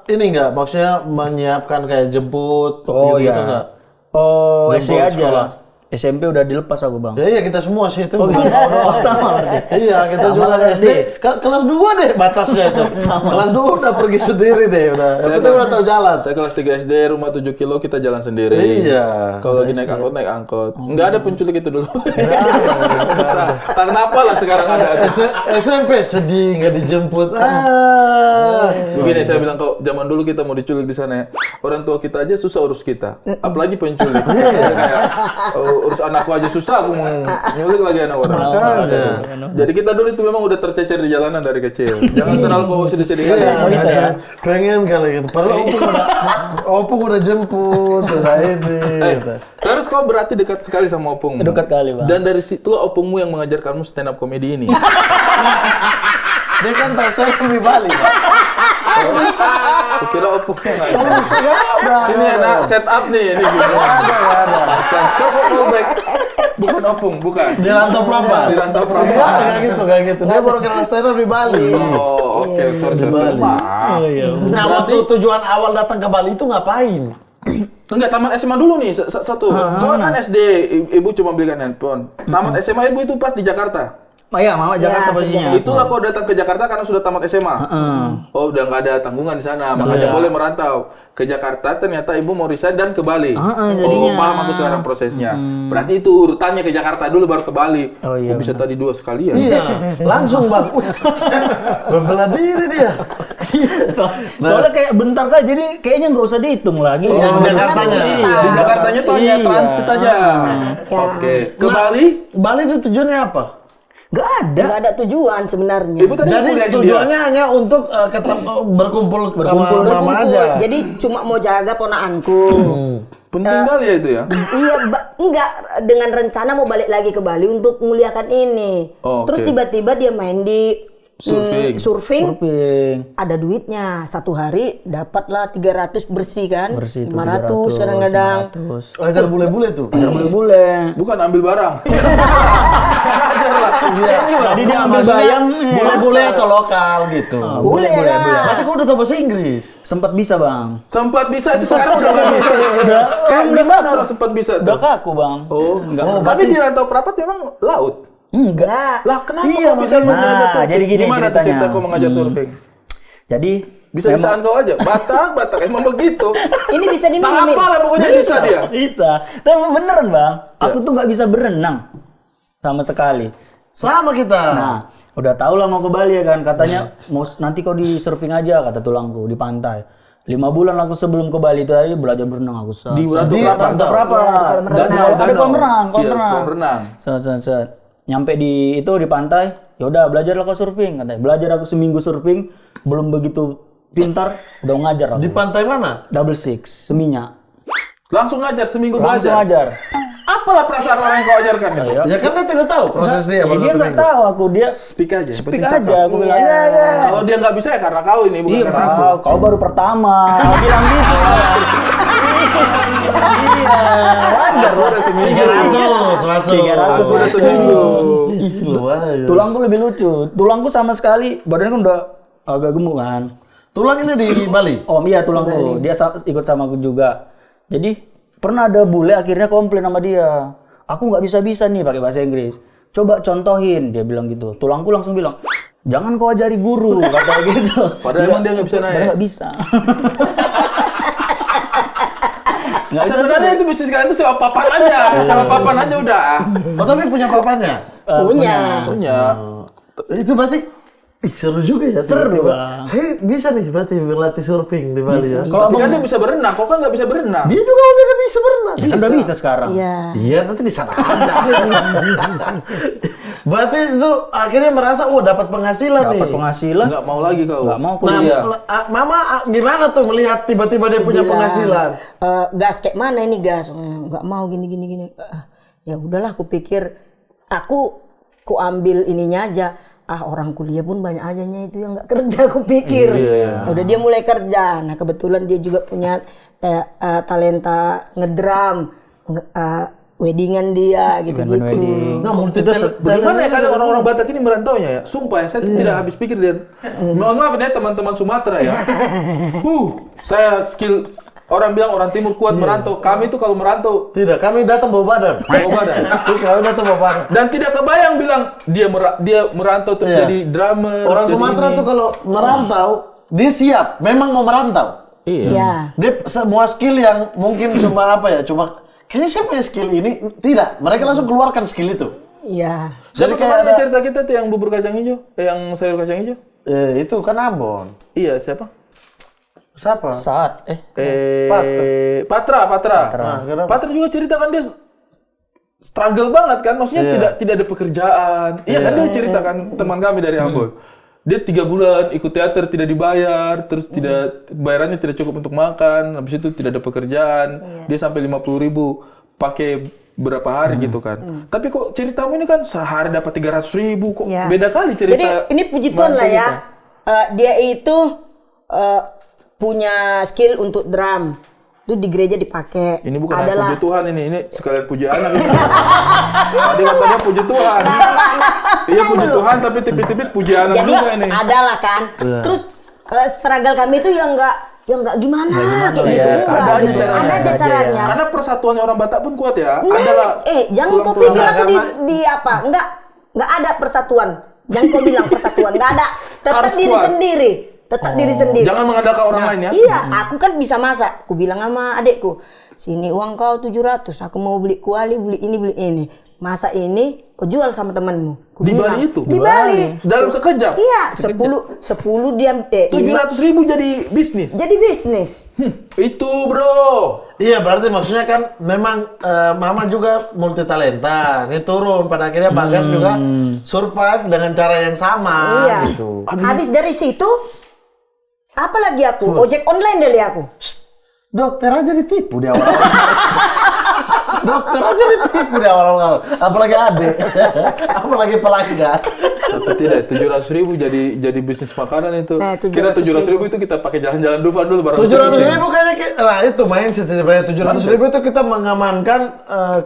ini enggak maksudnya menyiapkan kayak jemput Oh gitu iya. enggak? Oh, Jemput SD aja. sekolah. SMP udah dilepas aku, Bang. Ya iya kita semua sih itu. Oh, gitu. Oh, sama berarti. Iya, kita Sama juga lah, SD. Kelas 2 deh batasnya itu. Kelas 2 udah pergi sendiri deh udah. Yang penting udah tahu jalan. Saya kelas 3 SD, rumah 7 kilo, kita jalan sendiri. Iya. Kalau lagi naik angkot. Nggak ada penculik itu dulu. Tak kenapa lah sekarang ada. SMP sedih nggak dijemput. Begini saya bilang kok zaman dulu kita mau diculik di sana ya. Orang tua kita aja susah urus kita. Apalagi penculik. Kayak, oh, urus anakku aja susah, aku mau nyulik lagi anak orang. Jadi kita dulu itu memang udah tercecer di jalanan dari kecil. Jangan terlalu bawa sedih-sedih. Pengen kali gitu. Padahal opung udah jemput, udah ini. Gitu. Terus kau berarti dekat sekali sama opungmu. Dekat kali, Bang. Dan dari situlah opungmu yang mengajarkanmu stand up comedy ini. Dia kan tahu stand up di Bali, Pak. Aku kira opungnya nggak ada. Ada. Sini anak set up nih, ini gini. Ada. Coba callback. Bukan opung, bukan. Di Rantau Prapa. Di Rantau Prapa. Kayak gitu. Dia baru kenal stand up di Bali. Oh, oke. Sorry. Maaf. Oh iya. Nah, waktu tujuan awal datang ke Bali itu ngapain? Enggak, tamat SMA dulu nih, satu. Soalnya kan SD, ibu cuma belikan handphone. Tamat SMA ibu itu pas di Jakarta. Oh iya, Mama Jakarta Ya, posisinya. Itulah kau datang ke Jakarta karena sudah tamat SMA. Oh, udah nggak ada tanggungan di sana, makanya boleh merantau ke Jakarta. Ternyata ibu mau resign dan ke Bali. Oh, paham aku sekarang prosesnya. Berarti itu urutannya ke Jakarta dulu baru ke Bali. Oh, iya, Kok bisa tadi dua sekalian? Iya, langsung Bang. Membela diri dia. Soalnya kayak bentar kan, jadi kayaknya nggak usah dihitung lagi. Yang Jakartanya. Di Jakartanya tuh hanya transit aja. Oke, ke Bali? Bali itu tujuannya apa? Nggak ada. Nggak ada tujuan sebenarnya. Ibu tadi Jadi kuliah di tujuannya hanya untuk berkumpul sama mama aja. Jadi cuma mau jaga ponaanku. Penting kali ya itu ya. Iya, enggak dengan rencana mau balik lagi ke Bali untuk muliakan ini. Oh, Terus oke. tiba-tiba dia main di Surfing. surfing. Shopping. Ada duitnya. Satu hari dapatlah 300 bersih kan? Bersih itu 500 kadang-kadang. 500. Ajar bule-bule tuh. Bule-bule. Bukan ambil barang. Tadi dia ambil Maksudnya bayam. bule-bule atau lokal gitu. Boleh lah. Berarti kau udah tahu bahasa Inggris? Sempat bisa, Bang. Sempat bisa itu sekarang udah nggak bisa. Kayak gimana orang sempat bisa Udah tuh? kaku, Bang. Oh, tapi di Rantau Prapat memang laut. Enggak. Lah kenapa Iya, kok bisa maksudnya- mengajar Nah, surfing? jadi gini Gimana tuh ceritanya. cerita kau mengajar surfing? Jadi Bisa-bisaan kau aja. Batak emang begitu. Ini bisa Tak diminumin. apa lah pokoknya bisa dia. bisa. Tapi beneran, Bang. Aku tuh nggak bisa berenang sama sekali. Sama kita. Nah, udah tau lah mau ke Bali ya kan. Katanya mau nanti kau di surfing aja kata tulangku di pantai. 5 bulan aku sebelum ke Bali itu aja belajar berenang aku. Di Rantau Prapat. Rantau Prapat. Ada kolam renang, kolam Iya, renang. kolam renang. Set. Nyampe di pantai, ya udah belajarlah kau surfing katanya. Belajar aku seminggu surfing, belum begitu pintar, udah ngajar aku. Di pantai mana? Double Six, Seminyak. Langsung ngajar seminggu Langsung belajar. ngajar. Apalah perasaan orang yang kau ajarkan itu? Ya kan dia tidak tahu proses dia. Ya, baru dia satu nggak minggu. tahu aku, dia Speak aja. speak penting aja. cakap. Aku bilang, ya. Kalau dia nggak bisa ya karena kau ini bukan Iya, karena aku. kau baru pertama. Kau bilang gitu. Iya, wajar Aku udah seminggu. 300 masuk. 300 Aku udah seminggu. Tulangku lebih lucu. Tulangku sama sekali, badannya kan udah agak gemuk kan. Tulang ini di Bali. Oh iya tulangku, dia ikut sama aku juga. Jadi pernah ada bule akhirnya komplain sama dia. Aku nggak bisa nih pakai bahasa Inggris. Coba contohin, dia bilang gitu. Tulangku langsung bilang, jangan kau ajari guru, kata gitu. Padahal emang dia nggak bisa naik. Padahal nggak bisa. Nggak bisa. Sebenarnya itu bisnis kalian itu sewa papan aja. Sewa papan aja udah. Oh tapi punya papannya? Punya. Punya. Itu berarti seru juga ya. Seru, tiba-tiba. Bang. Saya bisa nih berarti berlatih surfing di Bali ya. Kalau kan dia bisa berenang, kau kan nggak bisa berenang. Dia juga udah nggak bisa berenang. Kan udah bisa sekarang. Iya. Iya nanti di sana ada. Berarti itu akhirnya merasa, dapat penghasilan nih. Dapat penghasilan, Nggak mau lagi kau. nggak mau Nah, kuliah. Mama gimana tuh melihat tiba-tiba dia punya penghasilan? Gas kayak mana ini gas? Nggak mau gini. Ya udahlah, aku pikir aku ambil ininya aja. Orang kuliah pun banyak ajanya itu yang nggak kerja, aku pikir. Ya udah dia mulai kerja. Nah kebetulan dia juga punya talenta ngedrum, weddingan dia gitu-gitu. wedding. Nah, multi Bagaimana ya kadang orang-orang Batak ini merantaunya ya? Sumpah ya, saya tidak habis pikir dia. Mohon maaf ya teman-teman Sumatera ya. Saya skill orang bilang orang timur kuat merantau. Kami itu kalau merantau Tidak, kami datang bawa badan. bawa badan. Kami datang bawa badan. Dan tidak kebayang bilang dia merantau terus Iya. jadi drummer. Orang jadi Sumatera ini. tuh kalau merantau, dia siap, memang mau merantau. Iya. Ya. Dia semua skill yang mungkin cuma kayaknya saya punya skill ini, tidak. Mereka langsung keluarkan skill itu. Iya. Jadi Jadi kayak kayak ada, cerita kita tuh yang bubur kacang hijau, yang sayur kacang hijau. itu kan Ambon. Iya, siapa? Siapa? Saat Patra. Nah, kenapa? Patra juga ceritakan dia struggle banget kan, maksudnya tidak ada pekerjaan. Iya kan dia ceritakan teman kami dari Ambon. Dia 3 bulan ikut teater tidak dibayar, terus tidak bayarannya tidak cukup untuk makan, habis itu tidak ada pekerjaan. Dia sampai 50.000 pakai berapa hari gitu kan. Tapi kok ceritamu ini kan sehari dapat 300.000 kok beda kali cerita. Jadi ini puji Tuhan lah ya. Dia itu punya skill untuk drum. Itu di gereja dipakai. Ini bukan puji Tuhan ini sekalian puji anak ini. Tadi katanya puji Tuhan. Iya puji Tuhan tapi tipis-tipis puji anak juga ini. Jadi adalah kan. Terus struggle kami itu yang enggak gimana kayak gitu. Ada aja caranya. Ada aja caranya. Karena persatuannya orang Batak pun kuat ya. Nah, Adalah jangan kau pikir aku di apa? Enggak ada persatuan. Jangan kau bilang persatuan, enggak ada. Tetap Harus diri kuat. sendiri. Tetap diri sendiri. Jangan mengandalkan orang lain ya. Iya, aku kan bisa masak. Aku bilang sama adekku, sini uang kau 700, aku mau beli kuali, beli ini. Masak ini, kau jual sama temanmu. Di Bali itu? Di Bali. Dalam sekejap? Iya, 10 dia 700.000 jadi bisnis? Jadi bisnis. Itu bro. Iya, berarti maksudnya kan memang Mama juga multi talenta. Ini turun pada akhirnya Bagas juga survive dengan cara yang sama Iya. gitu. Habis dari situ, apa lagi aku? Ojek online dari aku. Dokter aja ditipu di awal. Dokter aja ditipu di awal-awal. Apalagi adik. Apalagi pelanggan. Tapi tidak, 700.000 jadi bisnis makanan itu. Nah, Kita 700.000 itu kita pakai jalan-jalan Dufan dulu bareng. 700.000 kayaknya nah itu main sebenarnya 700.000 itu kita mengamankan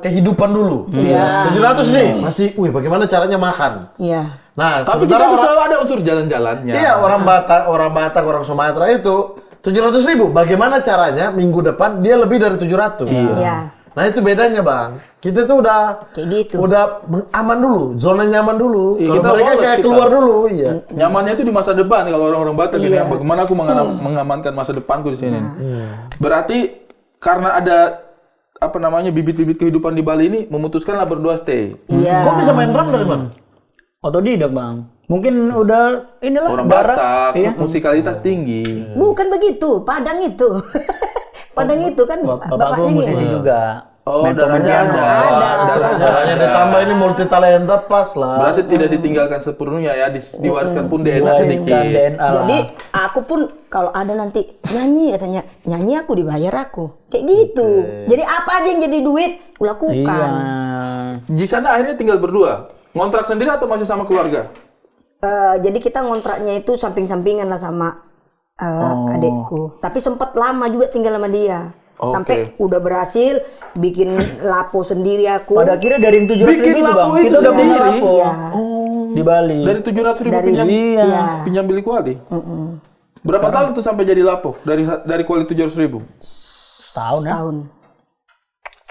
kehidupan dulu. Iya. 700 nih, pasti, bagaimana caranya makan? Iya. Nah, Tapi kita tuh selalu ada unsur jalan-jalannya. iya orang Batak, orang Sumatera itu 700.000. Bagaimana caranya minggu depan dia lebih dari 700? Iya. Nah itu bedanya bang. Kita tuh udah Kayak gitu. udah aman dulu, zona nyaman dulu. Iya, Kalau kita mereka lolos kayak kita. keluar dulu, iya. Nyamannya itu di masa depan kalau orang-orang Batak ini. Bagaimana aku mengamankan masa depanku di sini. Berarti karena ada bibit-bibit kehidupan di Bali ini memutuskanlah berdua stay. Iya. Kok bisa main drum dari mana? Otodidak bang. Mungkin udah inilah Orang darah. Batak, musikalitas tinggi. Bukan begitu, Padang itu. Padang itu kan Bapakku bapaknya musisi gitu. juga. Oh, Main darahnya pemain ada. Caranya ditambah ini multi talenta pas lah. Berarti tidak ditinggalkan sepenuhnya ya, diwariskan pun DNA sedikit. DNA lah. Jadi aku pun kalau ada nanti nyanyi katanya, nyanyi aku dibayar aku. Kayak gitu. Jadi apa aja yang jadi duit, aku lakukan. Iya. Di sana akhirnya tinggal berdua. Ngontrak sendiri atau masih sama keluarga? Jadi kita ngontraknya itu samping-sampingan lah sama adekku. Tapi sempat lama juga tinggal sama dia. Sampai udah berhasil bikin lapo sendiri aku. Pada akhirnya dari yang 700.000 Bikin itu lapo bang, itu kita udah punya sendiri? lapo Iya. di Bali. Dari 700.000 pinjam, Iya. pinjam bilik kuali? Berapa tahun tuh sampai jadi lapo? Dari kuali 700.000? Setahun ya. Tahun.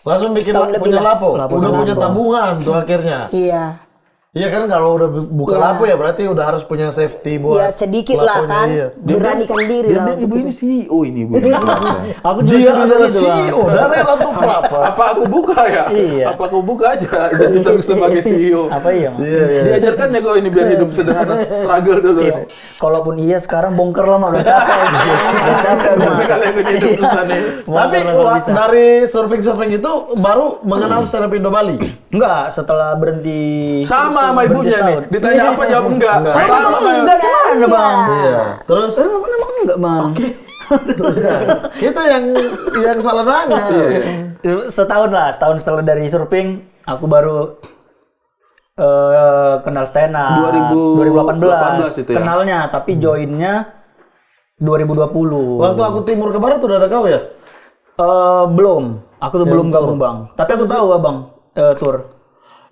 Langsung bikin Setahun lebih punya lah. lapo. Udah punya tabungan tuh akhirnya. Iya. Iya kan kalau udah buka Iya. lapo ya berarti udah harus punya safety buat Ya sedikit lah laponya, kan. iya. Beranikan diri lah. Ibu ini CEO ini ibu. Aku juga Dia cerita adalah gitu, Bang. CEO dari Ratu Kelapa. Apa aku buka ya? Iya. Apa aku buka aja identitas sebagai CEO? Apa iya, Bang? Diajarkan ya kok ini biar hidup sederhana, struggle dulu. Iya. Kalaupun iya sekarang bongkar lama udah capek. Udah capek Sampai Bang. kali aku hidup di sana. Tapi Bongkar nggak bisa. dari surfing itu baru mengenal stand up Indo Bali. Enggak, setelah berhenti Sama sama ibunya nih. Ditanya apa jawab enggak. Sama sama. enggak gimana bang? Iya. Terus Emang enggak bang? kita yang salah nanya. Setahun setelah dari surfing, aku baru kenal stand up. 2018 itu ya? Kenalnya, tapi joinnya 2020. Waktu aku timur ke barat udah ada kau ya? Belum, aku tuh belum gabung bang. Tapi aku tahu abang tour.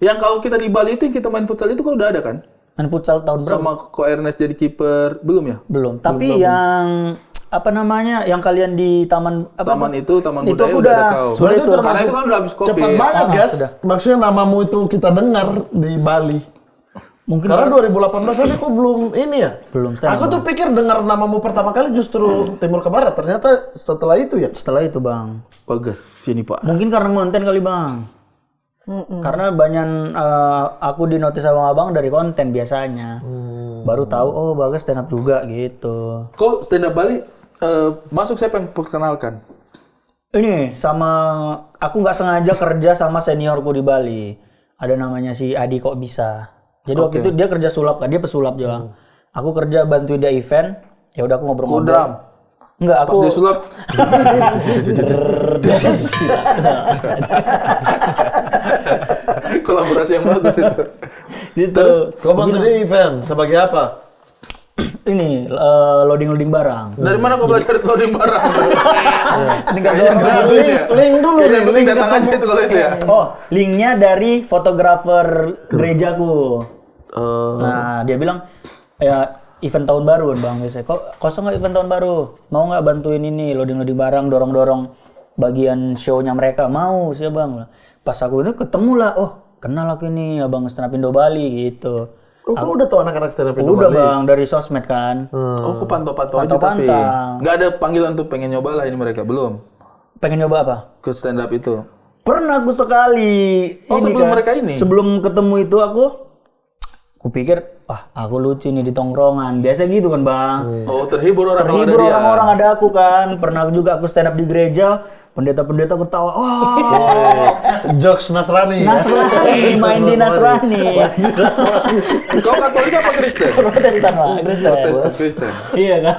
Yang kalau kita di Bali itu yang kita main futsal itu kan udah ada kan? Main futsal tahun berapa? Sama Ko Ernest jadi kiper, belum ya? Belum. Tapi yang apa namanya? Yang kalian di taman apa? Taman itu, taman Itu budaya aku udah ada udah kau. sudah itu. Karena itu kan udah habis Covid. Cepat banget, guys. sudah. Maksudnya namamu itu kita dengar di Bali. Mungkin Karena 2018 aja kok belum ini ya? belum stand up, Aku tuh pikir dengar namamu pertama kali justru timur ke barat. Ternyata setelah itu ya. setelah itu bang. Bagus sini Pak. Mungkin karena konten kali bang. Karena banyak aku di notice sama abang dari konten biasanya. Baru tahu oh Bagas stand up juga gitu. Kok stand up Bali masuk siapa yang perkenalkan? Ini sama aku nggak sengaja kerja sama seniorku di Bali. Ada namanya si Adi Kok Bisa. Jadi waktu itu dia kerja sulap kan, dia pesulap juga. Aku kerja bantuin dia event. Ya udah aku ngobrol-ngobrol. Kudram. Enggak, Pas aku dia sulap. Kolaborasi yang bagus itu. gitu. Terus Kau bantu di event sebagai apa? Ini loading barang. dari mana kau belajar itu loading barang? Kayaknya nggak Link- penting ya. link dulu, Kayaknya yang penting link datang aja itu kalau itu ya. Oh, linknya dari fotografer gerejaku. Nah, dia bilang, ya event tahun baru bang, biasanya kok kosong nggak event tahun baru? Mau nggak bantuin ini loading barang, dorong bagian show-nya mereka? Mau sih bang. Pas aku ini ketemu lah, oh kenal aku ini abang stand up Indo Bali gitu. Kau udah tau anak-anak stand up Indo Udah Bali? bang, dari sosmed kan. Oh, kok pantau-pantau aja tapi Pantau-pantau. nggak ada panggilan tuh pengen nyoba lah ini mereka belum Pengen nyoba apa? ke stand up itu. Pernah aku sekali. Oh, sebelum mereka ini? Sebelum ketemu itu aku pikir, aku lucu nih di tongkrongan. Biasa gitu kan bang. Oh, terhibur orang kalau ada Terhibur dia. orang-orang ada aku kan. Pernah juga aku stand up di gereja. Pendeta-pendeta ketawa. Wah, Jokes Nasrani. Nasrani, main di Nasrani. Kau Katolik apa Kristen? Protestan lah, Kristen. Protestan Kristen. Iya kan?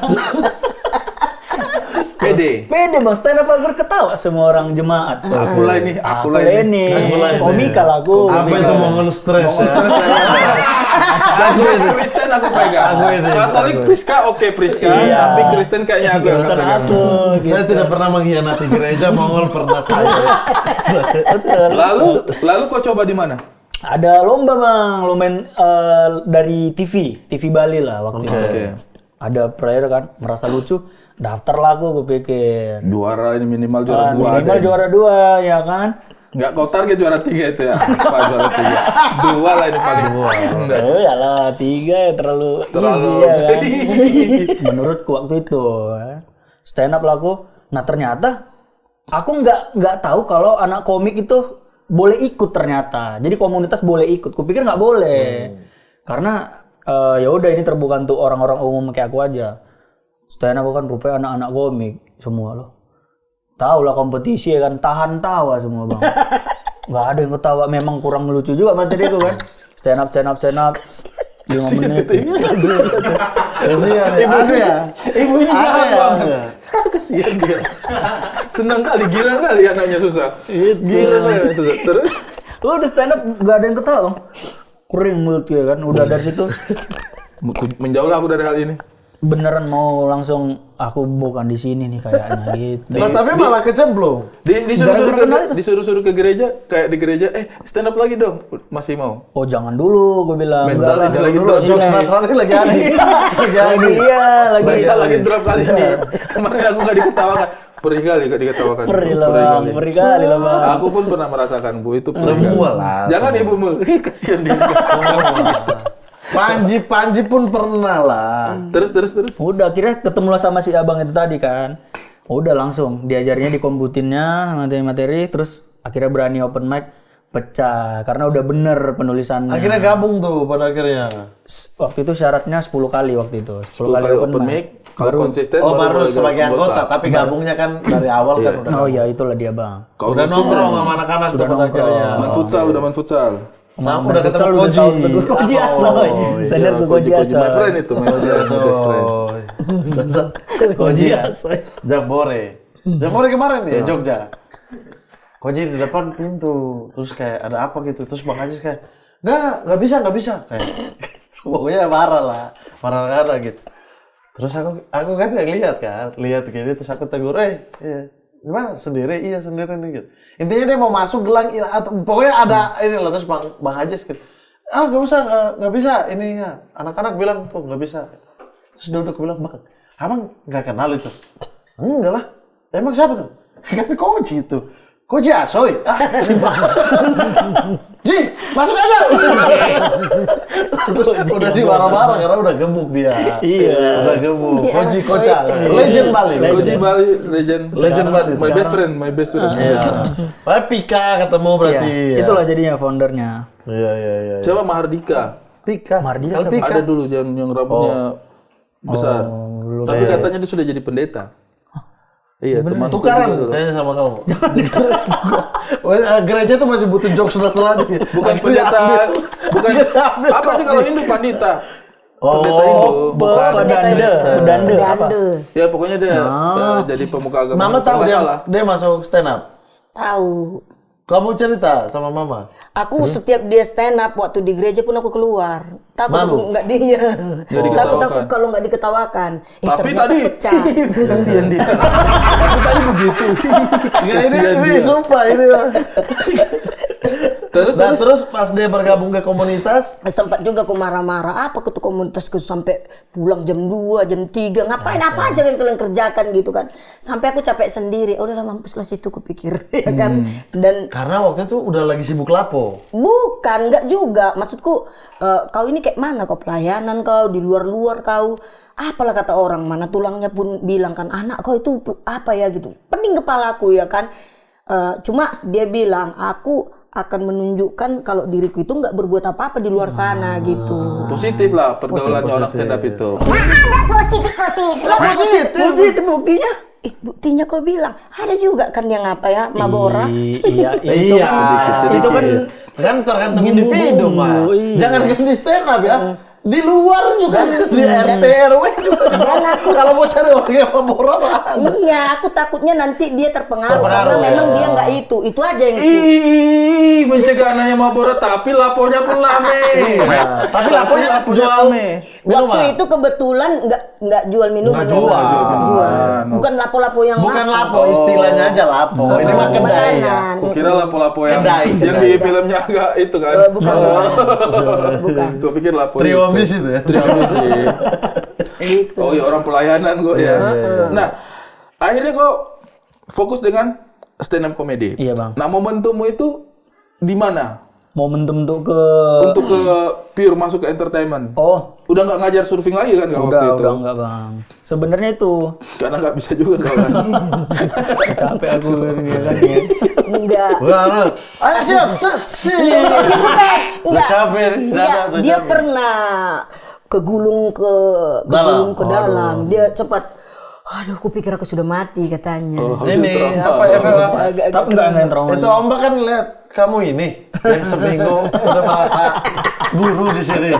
PD. Pede bang, stand up aku ketawa semua orang jemaat. Aku lah ini. Komikal aku. Apa itu mongon stres ya? Jadi Kristen aku pegang. Katolik Priska oke Priska, tapi Kristen kayaknya aku yang akan pegang. Saya tidak pernah mengkhianati gereja, Mongol pernah saya. Lalu kau coba di mana? Ada lomba bang, lomba dari TV Bali lah waktu itu. Oke. Ada player kan, merasa lucu, daftar lah aku pikir. Juara ini minimal juara 2 Minimal juara 2 ya kan. Enggak kau target juara 3 itu ya. Apa juara 3? 2 lah ini paling. Enggak. Oh ya lah, 3 ya terlalu easy ya kan. Menurutku waktu itu stand up lah aku. Nah ternyata aku nggak tahu kalau anak komik itu boleh ikut ternyata. Jadi komunitas boleh ikut. Kupikir nggak boleh. Karena ya udah ini terbuka untuk orang-orang umum kayak aku aja. Stand up kan rupanya anak-anak komik semua loh. Tahu lah kompetisi ya kan, tahan tawa semua bang. Nggak ada yang ketawa, memang kurang lucu juga materi itu kan. Stand up 5 menit. Kasihan ya. Ibunya Ada ya. Kasihan dia. Senang kali, girang kali anaknya susah. Girang kali susah. Terus Lu udah stand up nggak ada yang ketawa bang. Kering mulutnya kan, udah dari situ menjauhlah aku dari hal ini. beneran mau langsung aku bukan di sini nih kayaknya gitu. Nah, tapi malah kecemplung. Disuruh-suruh ke gereja, kayak di gereja, stand up lagi dong. Masih mau? Oh jangan dulu, gue bilang. Mental ini lagi dulu. drop. Jokes Nasrani lagi ada. Lagi. Mental lagi drop kali ini. Kemarin aku nggak diketawakan. Perih kali nggak diketawakan. Perih kali lah bang. Aku pun pernah merasakan Bu itu. Semua lah. Jangan ibumu. Kasihan dia. Panji pun pernah lah. Terus. Udah akhirnya ketemulah sama si abang itu tadi kan. Udah langsung diajarnya di komputinnya materi-materi, terus akhirnya berani open mic, pecah karena udah bener penulisannya. Akhirnya gabung tuh pada akhirnya. Waktu itu syaratnya 10 kali waktu itu. 10 kali open mic. Kalau konsisten Oh baru boleh sebagai jadi anggota, tapi gabungnya kan dari awal kan udah. Oh iya itulah dia bang. Kalau Udah konsisten, nongkrong sama anak-anak tuh pada akhirnya. main futsal. Sama udah ketemu Futsal udah Koji. tahun kedua. Koji Asoy. Sadar tuh Koji Asoy. My friend itu, my best friend. Koji Asoy. Jambore kemarin ya Jogja. Koji di depan pintu, terus kayak ada apa gitu, terus Bang Ajis kayak nggak bisa kayak pokoknya marah gitu. Terus aku kan yang lihat gini, terus aku tegur, gimana sendiri? Iya sendiri nih gitu. Intinya dia mau masuk gelang atau pokoknya ada ini lah, terus Bang Ajis gitu, nggak bisa ininya, anak-anak bilang tuh nggak bisa. Terus duduk bilang, Bang, abang nggak kenal itu? Enggak lah, emang siapa tuh? Kan Koji itu. Koji Asoy. Ji, masuk aja. Udah dimarah-marah karena udah gemuk dia. Iya. Udah gemuk. Koji kocak. Legend Bali. Koji Bali, legend Bali. My best friend. Pika ketemu berarti. Iya. Itulah jadinya foundernya. Iya. Siapa Mahardika? Pika. Mardika Pika. Ada dulu yang rambutnya besar. Tapi katanya dia sudah jadi pendeta. Iya, temanku Tukaran juga dulu. kayaknya sama kamu. Gereja tuh masih butuh jokes setelah dia. Bukan pendeta, bukan apa sih kalau Hindu pandita. Pendeta Hindu. Bukan pedande. Apa? Ya pokoknya dia jadi pemuka agama. Mama tahu Nggak dia, salah. dia masuk stand up. Tahu. Kamu cerita sama mama. Aku setiap dia stand up waktu di gereja pun aku keluar. Takut Malu? aku nggak dia. diketawakan. Takut kalau nggak diketawakan. Tapi ternyata tadi- pecah. Kasihan dia. Tapi tadi begitu. Ya, ini sumpah ini. Terus pas dia bergabung ke komunitas, Sempat juga aku marah-marah. Apa ke tuh komunitasku sampai pulang jam 2, jam 3. Ngapain apa aja yang kalian kerjakan gitu kan. Sampai aku capek sendiri. Udahlah mampus lah situ kupikir ya kan. Dan karena waktu itu udah lagi sibuk lapo. bukan, enggak juga. Maksudku, kau ini kayak mana kau pelayanan kau, di luar-luar kau. Apalah kata orang, mana tulangnya pun bilang kan, anak kau itu apa ya gitu. Pening kepalaku ya kan. Cuma dia bilang, aku akan menunjukkan kalau diriku itu nggak berbuat apa-apa di luar sana gitu. Positif lah pergaulannya orang stand up itu. Positif buktinya. Buktinya kau bilang, ada juga kan yang apa ya, Mabora. Iya. Iya, sedikit. Itu kan kan tergantung individu mah. iya. Jangan kan di stand up ya. Di luar juga, di RT RW juga. Dan aku Kalau mau cari orang yang pemurah mah. iya, aku takutnya nanti dia terpengaruh karena Terpengaruh, memang ya. dia nggak itu aja yang Ih, mencegah anaknya Mabora tapi laponya pun lame. Tapi laponya jual lame. Waktu itu kebetulan nggak jual minuman. Nggak jual. Nggak jual. Bukan lapo-lapo yang bukan lapo. lapo, istilahnya aja lapo. Ini mah kedai ya. Makanan. Kukira lapo-lapo yang Kedai. di filmnya agak itu kan. Bukan. Bukan. Gue pikir lapo Triomis itu ya. Triomis sih. Gitu. Oh iya, orang pelayanan kok ya. Nah, akhirnya kok fokus dengan stand up comedy. Iya, Bang. Nah, momentummu itu di mana? Momentum untuk ke Untuk ke pure masuk ke entertainment. Oh, Udah nggak ngajar surfing lagi kan waktu itu? udah enggak, Bang. Sebenarnya itu Karena nggak bisa juga kau kan. capek aku ya kan ya. Enggak. Wah, ayo siap, set, sih. Udah capek nih, udah Dia capek. pernah kegulung ke dalam. Dia cepat. Aduh, aku pikir aku sudah mati katanya. Ini apa ya? Agak Tapi enggak yang trauma. Itu Ombak kan lihat kamu ini yang seminggu udah merasa guru di sini.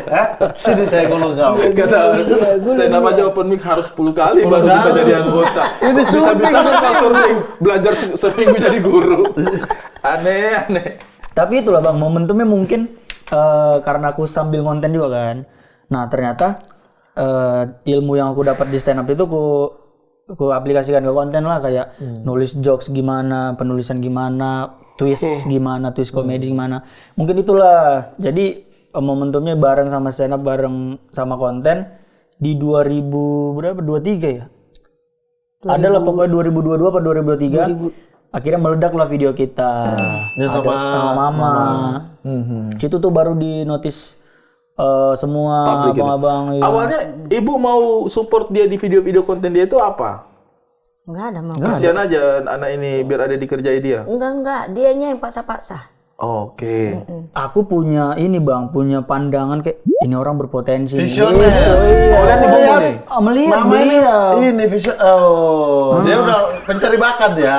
Sini saya gulung kamu. Kata stand up aja open mic harus 10 kali 10 baru bisa kali. jadi anggota. Ini Bisa-bisa surfing. kan surfing belajar seminggu jadi guru. Aneh. Tapi itulah Bang, momentumnya mungkin karena aku sambil konten juga kan. Nah, ternyata ilmu yang aku dapat di stand up itu aku aplikasikan ke konten lah, kayak nulis jokes gimana, penulisan gimana, twist gimana, twist komedi gimana. Mungkin itulah. Jadi momentumnya bareng sama stand up, bareng sama konten di 2023 ya. Ada lah pokoknya 2022 atau 2023. Akhirnya meledak lah video kita. Ya, Ada sama Mama. Situ tuh baru di notice semua Publik gitu. abang-abang. Iya. Awalnya ibu mau support dia di video-video konten dia itu apa? Enggak ada mau. Kasihan aja anak ini biar ada dikerjai dia. Enggak. Dianya yang paksa-paksa. Oke. Aku punya ini Bang, punya pandangan kayak ini orang berpotensi. visioner. Oh, lihat ibumu nih. Melihat Mama beliau. ini vision. Oh, dia udah pencari bakat ya.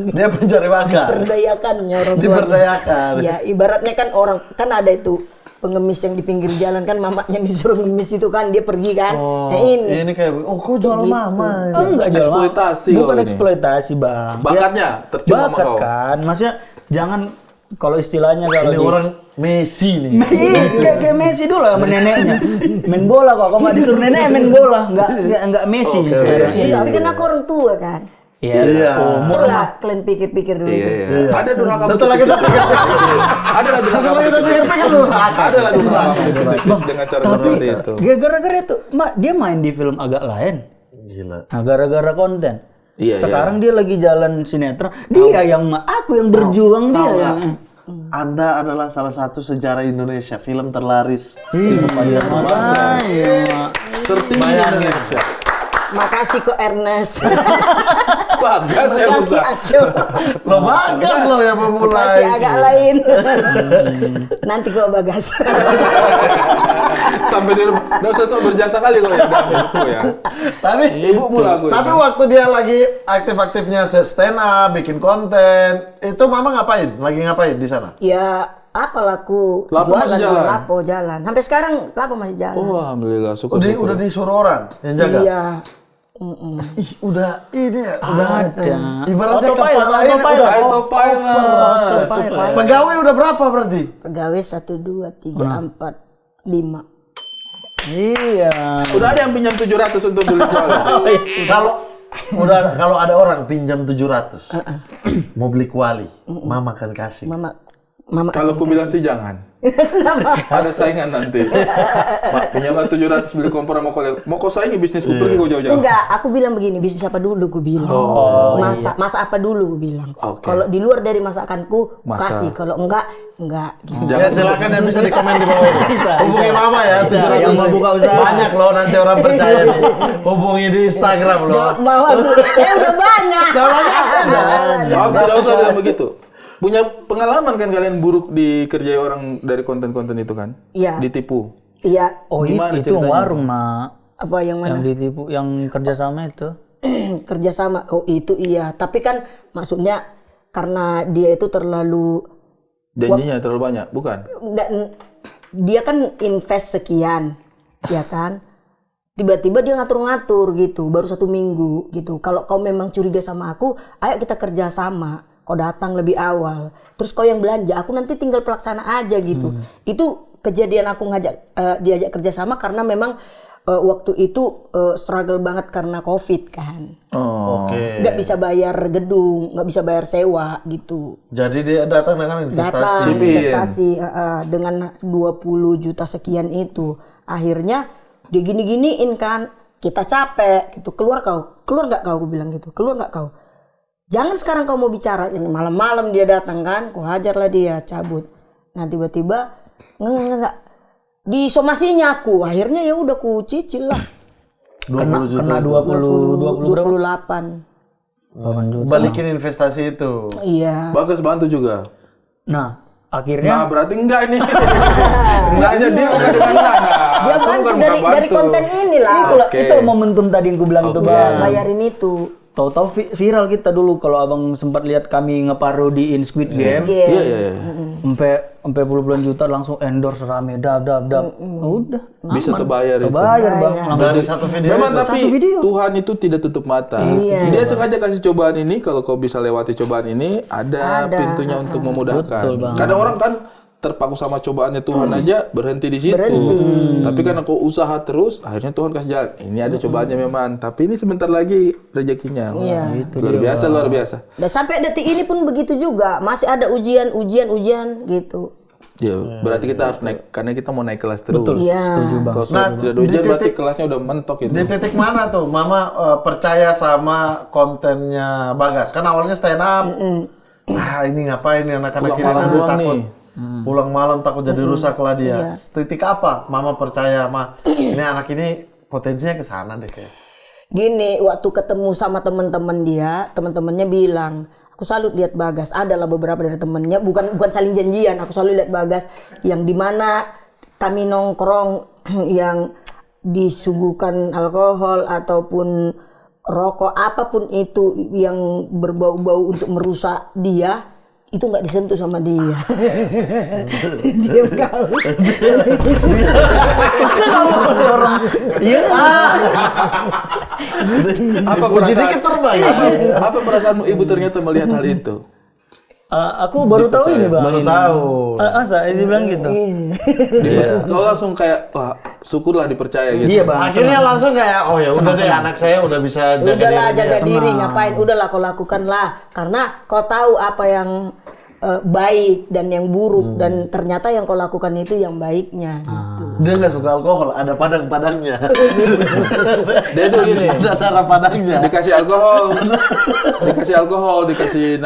Dia pencari bakat. Berdayakannya orang tuanya. Diberdayakan. Ya, ibaratnya kan orang kan ada itu pengemis yang di pinggir jalan kan mamanya disuruh ngemis itu kan dia pergi kan. Nah, ini. Ini kayak, oh kok jual mama? Enggak jual mahal. Eksploitasi Bukan kalau ini. eksploitasi Bang. Bakatnya tercium sama Bakat kau. kan. Maksudnya jangan kalau istilahnya kalau Ini orang Messi nih. Iya, kayak Messi dulu sama neneknya. Main bola kok, kalau nggak disuruh nenek main bola, nggak Messi. Iya, tapi kan aku orang tua kan. Iya. Coba kalian pikir-pikir dulu. Iya. Ada durhaka. Setelah kita pikir, Ada lah durhaka. setelah kita pikir-pikir dulu. Ada lah durhaka tipis dengan cara seperti itu. Gara-gara itu, dia main di film agak lain. Gila. Nah, gara-gara konten. Iya, Sekarang dia lagi jalan sinetron. Dia yang aku yang berjuang Tahu dia. nggak? yang- Anda adalah salah satu sejarah Indonesia, film terlaris Iya, di sepanjang masa. Tertinggi di Bayangin. Indonesia. Makasih kok Ernest. Bagas ya Makasih bukan. Aco. Lo bagas lo yang memulai. Makasih agak lain. Nanti kok Bagas. Sampai di rumah. Nggak usah so berjasa kali kalau ya ambil buku ya. Tapi Ibu mula aku. Tapi waktu dia lagi aktif-aktifnya stand up, bikin konten, itu mama ngapain? Lagi ngapain di sana? Ya apa laku Lapo masih jalan? Lapo jalan. Sampai sekarang Lapo masih jalan. Oh, alhamdulillah. Syukur. Udah disuruh orang yang jaga? Iya. Ih, udah ini ya, udah Ada. ibaratnya Autopilot, kepala ini autopilot. udah Autopilot. pegawai udah berapa berarti? Pegawai 1, 2, 3, 4, 5. Iya. Udah ada yang pinjam 700 untuk beli jualan. Kalau ada orang pinjam 700 mau beli kuali, mama akan kasih. Mama Kalau aku bilang sih jangan. Ada saingan nanti. Mak, pinjamlah 700 beli kompor sama kolek. Mau kau saingi bisnisku pergi kau jauh-jauh. enggak, aku bilang begini, bisnis apa dulu gue bilang. Masa apa dulu gue bilang. Oke. Kalau di luar dari masakanku Masa. kasih, kalau enggak gitu. Ya silakan yang bisa di komen di bawah. Hubungi mama ya, 700 yang mau buka usaha. banyak loh nanti orang percaya nih. Hubungi di Instagram loh. Mau aku, udah banyak. Oh, tidak usah bilang begitu. Punya pengalaman kan kalian buruk dikerjai orang dari konten-konten itu kan? Iya. Ditipu. Iya. Oh Gimana itu ceritanya warung, Mak. Apa yang Yang mana? ditipu, yang kerjasama itu. Kerjasama. Oh itu iya. Tapi kan maksudnya karena dia itu terlalu Janjinya terlalu banyak, bukan? nggak, dia kan invest sekian, ya kan? Tiba-tiba dia ngatur-ngatur gitu, baru 1 minggu gitu. Kalau kau memang curiga sama aku, ayo kita kerja sama. Kau datang lebih awal, terus kau yang belanja, aku nanti tinggal pelaksana aja gitu. Itu kejadian aku diajak kerja sama karena memang waktu itu struggle banget karena COVID kan. Oh. Oke. Nggak bisa bayar gedung, nggak bisa bayar sewa gitu. Jadi dia datang dengan Datang investasi. investasi dengan 20 juta sekian itu. Akhirnya dia gini-giniin kan, kita capek gitu. Keluar nggak kau? Aku bilang gitu. Keluar nggak kau? Jangan sekarang kau mau bicara. Malam-malam dia datang kan, ku hajarlah dia, cabut. Nah tiba-tiba nggak. Disomasinya aku, akhirnya ya udah ku cicil lah. Kena 20 berapa? 28. Balikin investasi itu. Iya. Bagus bantu juga. Nah, akhirnya Nah, berarti enggak ini. Enggak aja dia bukan dengan mana. Dia Aku bantu bukan dari bantu. konten inilah. Oke. itu momentum tadi yang gue bilang itu, Oke. Bang. Bayarin itu. Tahu-tahu viral kita dulu kalau Abang sempat lihat kami ngeparodiin Squid Game. Iya, iya, iya. Sampai puluhan juta langsung endorse rame dap. Udah. Bisa terbayar itu. Bayar, Bang. Dari satu video Memang itu. tapi Tuhan itu tidak tutup mata. Dia sengaja kasih cobaan ini, kalau kau bisa lewati cobaan ini, ada pintunya untuk memudahkan. Kadang orang kan terpaku sama cobaannya Tuhan aja berhenti di situ. Tapi karena kau usaha terus, akhirnya Tuhan kasih jalan. Ini ada cobaannya memang, tapi ini sebentar lagi rezekinya. Wah, luar biasa. Dan sampai detik ini pun begitu juga, masih ada ujian gitu. Ya, berarti kita harus naik karena kita mau naik kelas terus. Iya. Kalau tidak ada ujian berarti kelasnya udah mentok itu. Di titik mana tuh Mama percaya sama kontennya Bagas? Kan awalnya stand up. Ini ngapain nih anak-anak Pulang ini malam nanti doang takut. nih. Pulang malam takut jadi rusak lah dia. Titik apa Mama percaya sama ini anak ini potensinya ke sana deh kayak. Gini, waktu ketemu sama teman-teman dia, teman-temannya bilang, aku selalu lihat Bagas. Adalah beberapa dari temennya, bukan saling janjian. Aku selalu lihat Bagas yang dimana kami nongkrong yang disuguhkan alkohol ataupun rokok apapun itu yang berbau-bau untuk merusak dia. Itu nggak disentuh sama dia. Diam kau. Masa kamu orang? Iya. Apa Uji dikit terbang. Apa perasaanmu ibu ternyata melihat hal itu? Aku baru tahu ini, Bang. Baru tahu. Asa dia bilang gitu. Kau langsung kayak wah syukurlah dipercaya gitu. Iya, Bang. Akhirnya langsung kayak oh ya udah deh anak saya udah bisa jaga Udahlah diri. jaga diri, ngapain? Udahlah kau lakukanlah. Karena kau tahu apa yang baik dan yang buruk dan ternyata yang kau lakukan itu yang baiknya gitu. Dia nggak suka alkohol, ada padang-padangnya. Dia tuh gini, Ada darah padangnya. dikasih alkohol, dikasih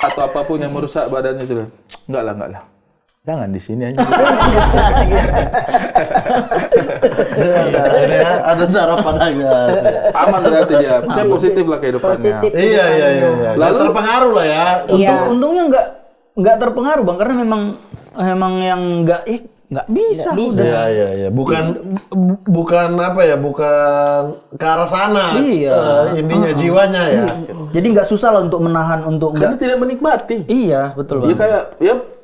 atau apapun yang merusak badannya itu. Enggak lah. Jangan di sini aja. Ada darah padangnya. Aman berarti dia. Saya positif lah kehidupannya. Positif. Iya. Lalu- Lalu terpengaruh lah ya. Iya. Untungnya nggak terpengaruh, Bang, karena memang yang nggak nggak bisa. Iya. Bukan apa ya? Bukan ke arah sana. Iya. Ininya jiwanya ya. Jadi nggak susah lah untuk menahan untuk Karena nggak. tidak menikmati. Iya, betul Ya Bang. kayak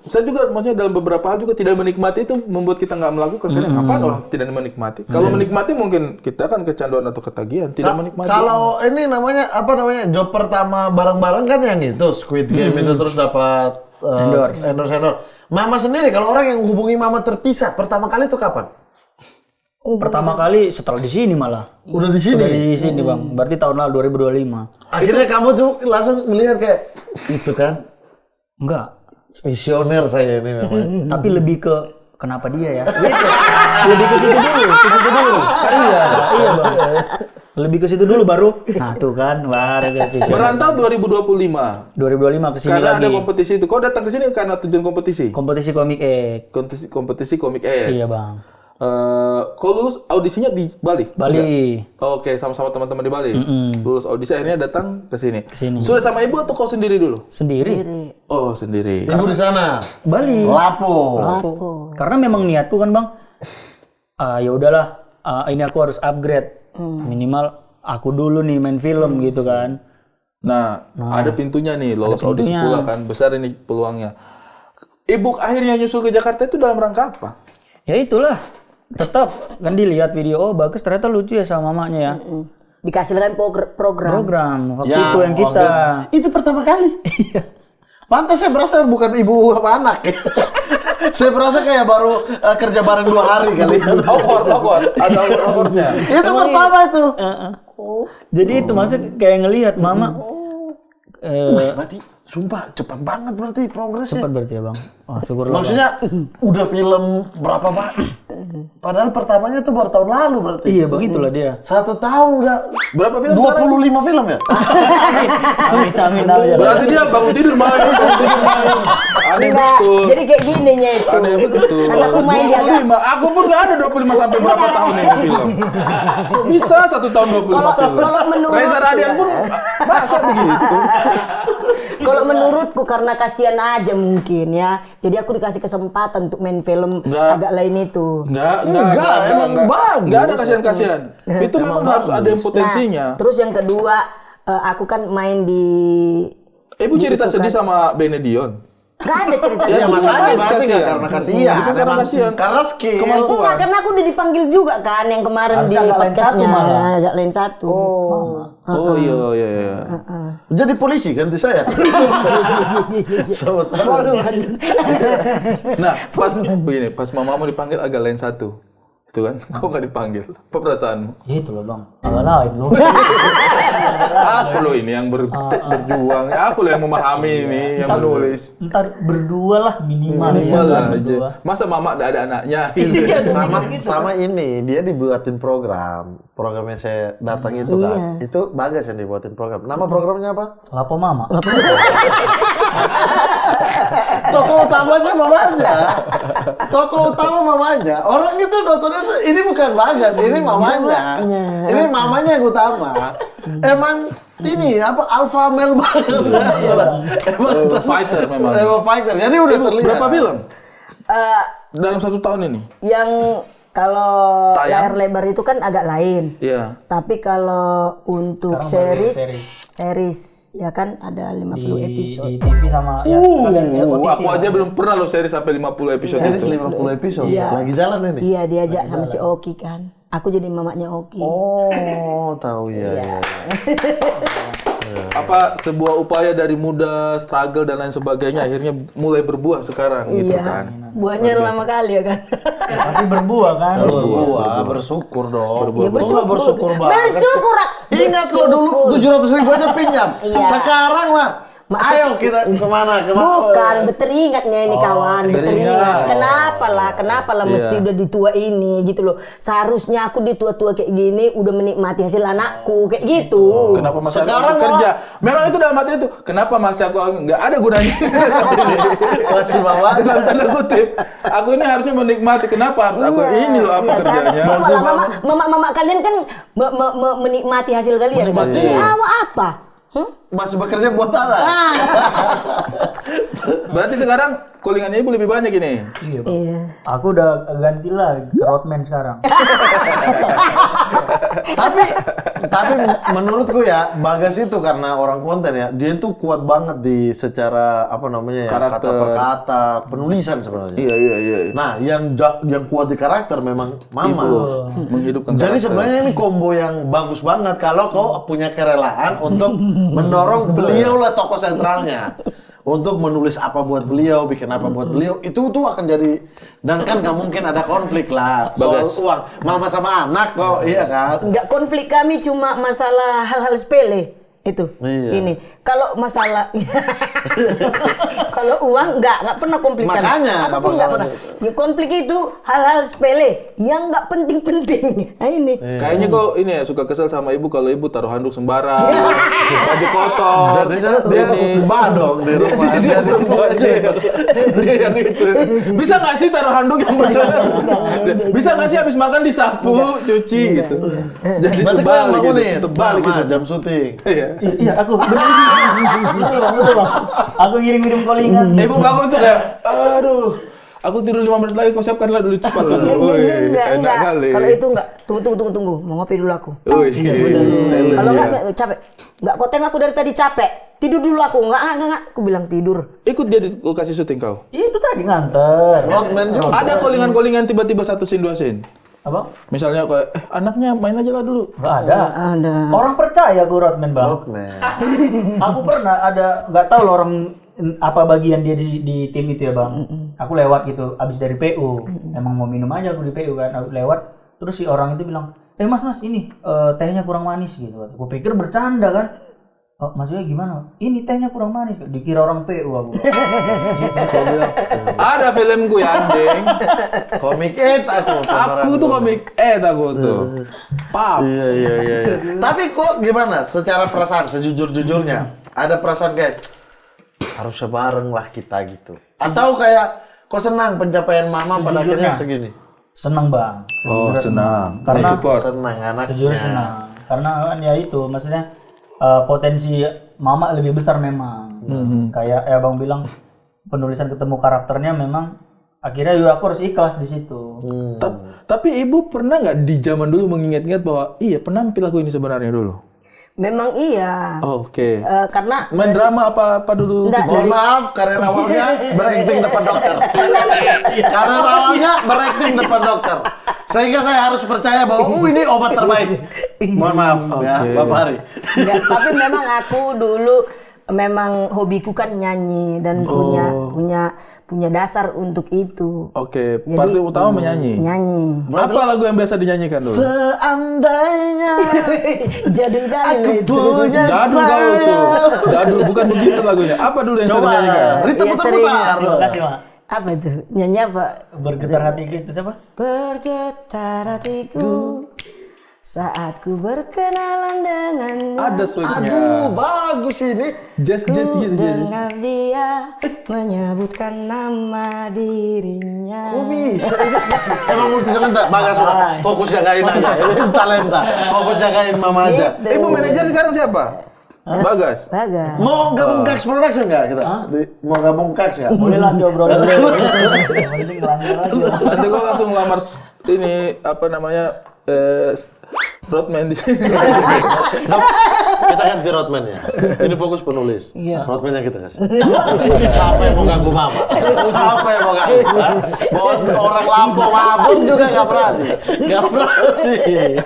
saya juga maksudnya dalam beberapa hal juga tidak menikmati itu membuat kita nggak melakukan. Karena ngapain orang tidak menikmati? Kalau menikmati mungkin kita kan kecanduan atau ketagihan. Tidak menikmati. Kalau ini namanya apa namanya? Job pertama bareng-bareng kan yang itu Squid Game itu terus dapat endorse. Mama sendiri kalau orang yang hubungi mama terpisah pertama kali itu kapan? Pertama kali setelah di sini malah. Udah di sini. Udah di sini Bang. Berarti tahun lalu 2025. Akhirnya kamu tuh langsung melihat kayak itu kan Enggak. visioner saya ini namanya. Tapi lebih ke kenapa dia ya? Gitu. Lebih ke situ dulu. Iya Bang. Lebih ke situ dulu baru. Nah, tuh kan, baru ke vision. Merantau 2025. 2025 ke sini Karena lagi. ada kompetisi itu. Kau datang ke sini karena tujuan kompetisi. Kompetisi komik Kompetisi komik X. Iya, Bang. Kau lulus audisinya di Bali? Bali. Oke, sama-sama teman-teman di Bali. Lulus audisi akhirnya datang ke sini. Sini. Sudah sama ibu atau kau sendiri dulu? Sendiri. Oh, sendiri. Ibu di sana. Bali. Lapo. Karena memang niatku kan, Bang. Ya udahlah, ini aku harus upgrade. Minimal aku dulu nih main film gitu kan. Nah, ada pintunya nih, lolos audisi pula kan. Besar ini peluangnya. Ibu akhirnya nyusul ke Jakarta itu dalam rangka apa? Ya itulah. Tetap kan dilihat video, oh bagus ternyata lucu ya sama mamanya ya. Dikasih kan program. Waktu itu yang kita. Itu pertama kali. Pantas saya berasa bukan ibu apa anak. Saya berasa kayak baru kerja bareng 2 hari kali. Awkward. Ada awkwardnya. Itu pertama itu. Jadi itu maksud kayak ngelihat mama. Berarti sumpah cepat banget berarti progresnya. Cepat berarti ya Bang. Oh syukurlah. Maksudnya udah film berapa Pak? Padahal pertamanya itu baru tahun lalu berarti. Iya Bang, itulah dia. 1 tahun udah Berapa film 25 film ya? Amin. Berarti dia bangun tidur main. Aneh Enggak, betul. jadi kayak gininya itu. Aneh betul. Karena aku main di agak 25. Aku pun nggak ada 25 sampai berapa tahun ini film. Kok bisa 1 tahun 25 film? kalau menurut Reza Radian pun masa begitu? Kalau menurutku karena kasihan aja mungkin ya. Jadi aku dikasih kesempatan untuk main film agak lain itu. Enggak, emang bagus. Enggak ada kasihan-kasihan. Itu memang harus ada yang potensinya. Nah, terus yang kedua, aku kan main di Ibu cerita sedih sama Benedion. Gak ada cerita. Ya, Ya itu makanya kan berarti kasihan. nggak karena kasihan. Bukan karena Emang kasihan. Karena skill. Kemampuan. Enggak, karena aku udah dipanggil juga kan yang kemarin Harusnya di agak lain podcastnya. satu malah. Agak lain satu. Oh iya. Jadi polisi ganti saya. Sama tahu. Nah, pas mamamu dipanggil agak lain satu. Itu kan, kok nggak dipanggil? Apa perasaanmu? Ya itulah Bang. Agak lain loh. Aku loh ini yang berjuang. Aku loh yang memahami ini, yang menulis. Ntar berdua lah minimal. Minimal ya, lah kan, aja. berdua. Masa mama nggak ada anaknya? Gitu. Sama ini dia dibuatin program yang saya datang itu kan itu Bagas yang dibuatin program. Nama programnya apa? Lapo mama. Tokoh utamanya mamanya. Orang itu nontonnya tuh ini bukan Bagas, ini mamanya. Ini mamanya yang utama. Emang ini apa alpha male banget. Emang Fighter memang. Emang fighter. Jadi udah terlihat. Berapa film? Dalam 1 tahun ini? Yang kalau Tayang. layar lebar itu kan agak lain. Iya. Tapi kalau untuk Sekarang baru series ya kan ada 50 episode. Di TV sama ya sekalian ya OTT. Aku aja belum pernah loh seri sampai 50 episode Series itu. 50 episode. Iya. Lagi jalan ini. Iya, diajak sama si Oki kan. Aku jadi mamanya Oki. Oh, tahu ya. Apa sebuah upaya dari muda, struggle dan lain sebagainya akhirnya mulai berbuah sekarang gitu kan. Buahnya lama kali ya kan. Tapi berbuah kan. Berbuah, bersyukur dong. Ya bersyukur. Bersyukur banget. Bersyukur. Ingat lo dulu 700.000 aja pinjam. Iya. Sekarang mah. Ayo kita kemana? Bukan, beteringatnya ini kawan, beteringat. beteringat. Kenapa lah mesti udah di tua ini gitu loh. Seharusnya aku di tua-tua kayak gini udah menikmati hasil anakku kayak gitu. Kenapa masih Sekarang aku kerja? Memang itu dalam hati itu. Kenapa masih aku nggak ada gunanya? Masih bawa. Dalam tanda kutip. Aku ini harusnya menikmati. Kenapa harus aku ini loh apa kerjanya? Mama kalian kan menikmati hasil kalian. Menikmati. Ini apa? Masih bekerja buat anak. Berarti sekarang callingannya Ibu lebih banyak ini. Iya, Bang. Iya. Aku udah ganti lah ke roadman sekarang. Tapi menurutku ya Bagas itu karena orang konten ya, dia tuh kuat banget di secara apa namanya ya, Karakter. kata per kata, penulisan sebenarnya. Iya. Nah, yang kuat di karakter memang Mama. Ibu menghidupkan Jadi karakter. sebenarnya ini combo yang bagus banget kalau kau punya kerelaan untuk mendorong beliau lah tokoh sentralnya. Untuk menulis apa buat beliau, bikin apa buat beliau, itu tuh akan jadi, dan kan nggak mungkin ada konflik lah soal Bagas. uang, mama sama anak kok, iya kan? Enggak, konflik kami cuma masalah hal-hal sepele itu. Iya. Ini kalau masalah kalau uang nggak pernah konflik kami. Makanya, Apapun nggak pernah. Ya, konflik itu hal-hal sepele yang nggak penting-penting. Nah, ini. Kayaknya kok ini ya suka kesel sama Ibu kalau Ibu taruh handuk sembarang, baju kotor. Jadinya dia badong di rumah. Dia perempuan dia yang itu. Bisa nggak sih taruh handuk yang benar? Bisa nggak sih habis makan disapu, cuci gitu. Jadi Berarti kau tebal yang bangun gitu. nih, Tebal Mama, gitu. jam syuting. Iya. Iya, aku. Betul, Bang. Aku ngirim-ngirim callingan. Ibu bangun tuh kayak, aduh, aku tidur 5 menit lagi, kau siapkanlah dulu sepatu. Wih, enak kali. Kalau itu enggak, tunggu. Mau ngopi dulu aku. Wih, talent Kalau dia. enggak capek. Enggak, kau tengok aku dari tadi capek. Tidur dulu aku. Enggak. Aku bilang tidur. Ikut dia di lokasi syuting kau. Itu tadi nganter. Roadman juga. Ada callingan-callingan tiba-tiba 1 scene 2 scene. Apa? Misalnya kayak, anaknya main aja lah dulu. Nggak ada. Ada. Orang percaya aku roadman, Bang. Roadman. Aku pernah ada, nggak tahu loh orang apa bagian dia di tim itu ya, Bang. Aku lewat gitu abis dari PU. Emang mau minum aja aku di PU kan. Aku lewat terus si orang itu bilang, Mas ini tehnya kurang manis gitu. Gue pikir bercanda kan. Oh, maksudnya gimana? Ini tehnya kurang manis. Dikira orang PU aku. Saya bilang, ada filmku ya anjing. Komik aku. Aku tuh komik aku tuh. Pap. Iya. Tapi kok gimana? Secara perasaan, sejujur-jujurnya, ada perasaan kayak harusnya bareng lah kita gitu. Atau kayak kok senang pencapaian Mama pada akhirnya Sejujurnya. segini? Seneng, Bang. Oh, senang. Karena support. Senang anaknya. Sejujurnya senang. Karena kan ya itu, maksudnya potensi Mama lebih besar memang. Kayak Abang bilang penulisan ketemu karakternya memang akhirnya juga aku harus ikhlas di situ. Tapi Ibu pernah nggak di zaman dulu mengingat-ingat bahwa iya penampil aku ini sebenarnya dulu? Memang iya. Oh, oke. Karena Main drama apa dulu? Nggak, Mohon maaf, karir awalnya berakting depan dokter. Karir awalnya berakting depan dokter. Sehingga saya harus percaya bahwa ini obat terbaik. Mohon maaf ya, Oke. Bapak Hari. enggak, tapi memang aku dulu memang hobiku kan nyanyi dan punya dasar untuk itu. Oke, Jadi, part utama menyanyi. Nyanyi. Apa lagu yang biasa dinyanyikan dulu? Seandainya Jadul kali aku itu. punya Jadul kau tuh. Jadul, bukan begitu lagunya. Apa dulu yang sering Coba dinyanyikan? Rita Iya, putar-putar. Terima kasih, Mak. Apa itu? Nyanyi apa? Bergetar hati gitu siapa? Bergetar hatiku saat ku berkenalan dengannya. Ada swagnya. Aduh, bagus ini. Jazz gitu. Jazz. Dengar dia menyebutkan nama dirinya. Kok bisa ini? Emang multi talenta. Bagas sudah. Fokus jagain aja. Ini talenta. Fokus jagain Mama aja. Ibu manajer sekarang siapa? Bagas. Bagas. Mau gabung Kax Production nggak kita? Mau gabung Kax nggak? Boleh lah diobrolin dulu. Yang penting lanjut aja. Nanti kau langsung lamar ini apa namanya roadman di sini. Kita ganti roadman ya. Ini fokus penulis. Iya. Roadman yang kita kasih. Siapa yang mau ganggu Mama? Siapa yang mau ganggu? Mau orang lampau mabuk juga nggak berani. Nggak berani. Iya.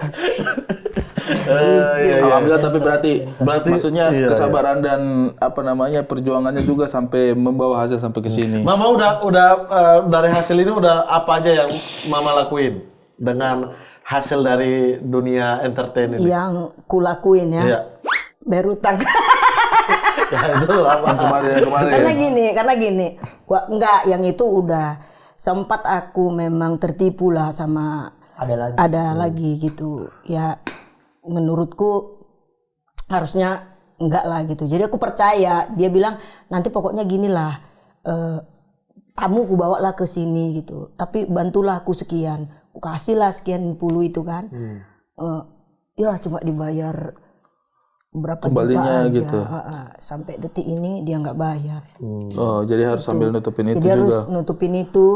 Alhamdulillah, tapi berarti maksudnya iya, kesabaran dan apa namanya perjuangannya juga sampai membawa hasil sampai ke sini. Mama udah dari hasil ini udah apa aja yang Mama lakuin dengan hasil dari dunia entertain ini? Yang kulakuin ya. Iya. Berutang. Ya itu apa? Kemarin. Karena gini. Wah, enggak, yang itu udah sempat aku memang tertipu lah sama Ada lagi. gitu. Ya menurutku harusnya enggak lah gitu. Jadi aku percaya, dia bilang nanti pokoknya gini lah. Kamu ku bawalah ke sini gitu. Tapi bantulah aku sekian. Ku kasihlah sekian puluh itu kan. Ya cuma dibayar berapa Kembalinya juta aja. gitu. Sampai detik ini dia nggak bayar. Oh, jadi harus sambil nutupin itu Jadi harus juga. nutupin itu.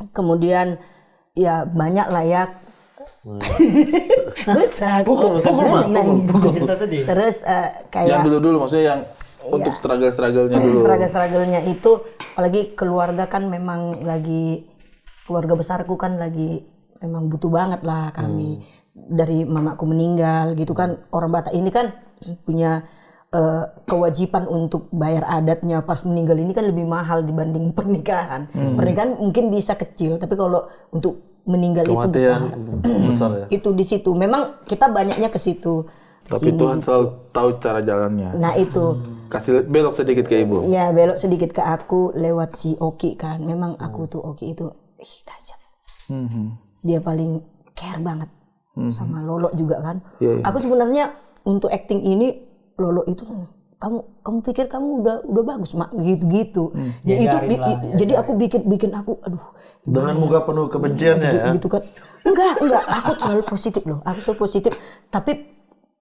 Kemudian ya banyak lah ya. Cerita sedih. Terus Yang kayak dulu-dulu maksudnya yang untuk struggle-struggle-nya dulu. struggle-nya itu, apalagi keluarga kan memang lagi, keluarga besarku kan lagi memang butuh banget lah kami. Dari mamaku meninggal gitu kan, orang Batak ini kan punya kewajiban untuk bayar adatnya pas meninggal ini kan lebih mahal dibanding pernikahan. Pernikahan mungkin bisa kecil, tapi kalau untuk meninggal itu besar. Besar ya. Itu di situ. Memang kita banyaknya ke situ. Tapi Tuhan selalu tahu cara jalannya. Nah itu. Kasih belok sedikit ke ibu. Ya belok sedikit ke aku lewat si Oki kan. Memang aku tuh Oki itu dahsyat. Dia paling care banget sama Lolo juga kan. Iya. Aku sebenarnya untuk acting ini Lolo itu kamu pikir kamu udah bagus mak gitu. Ya itu jadi aku bikin aku aduh. Dengan muka penuh kebenciannya ya. Gitu kan. Enggak, aku selalu positif loh. Aku selalu positif. Tapi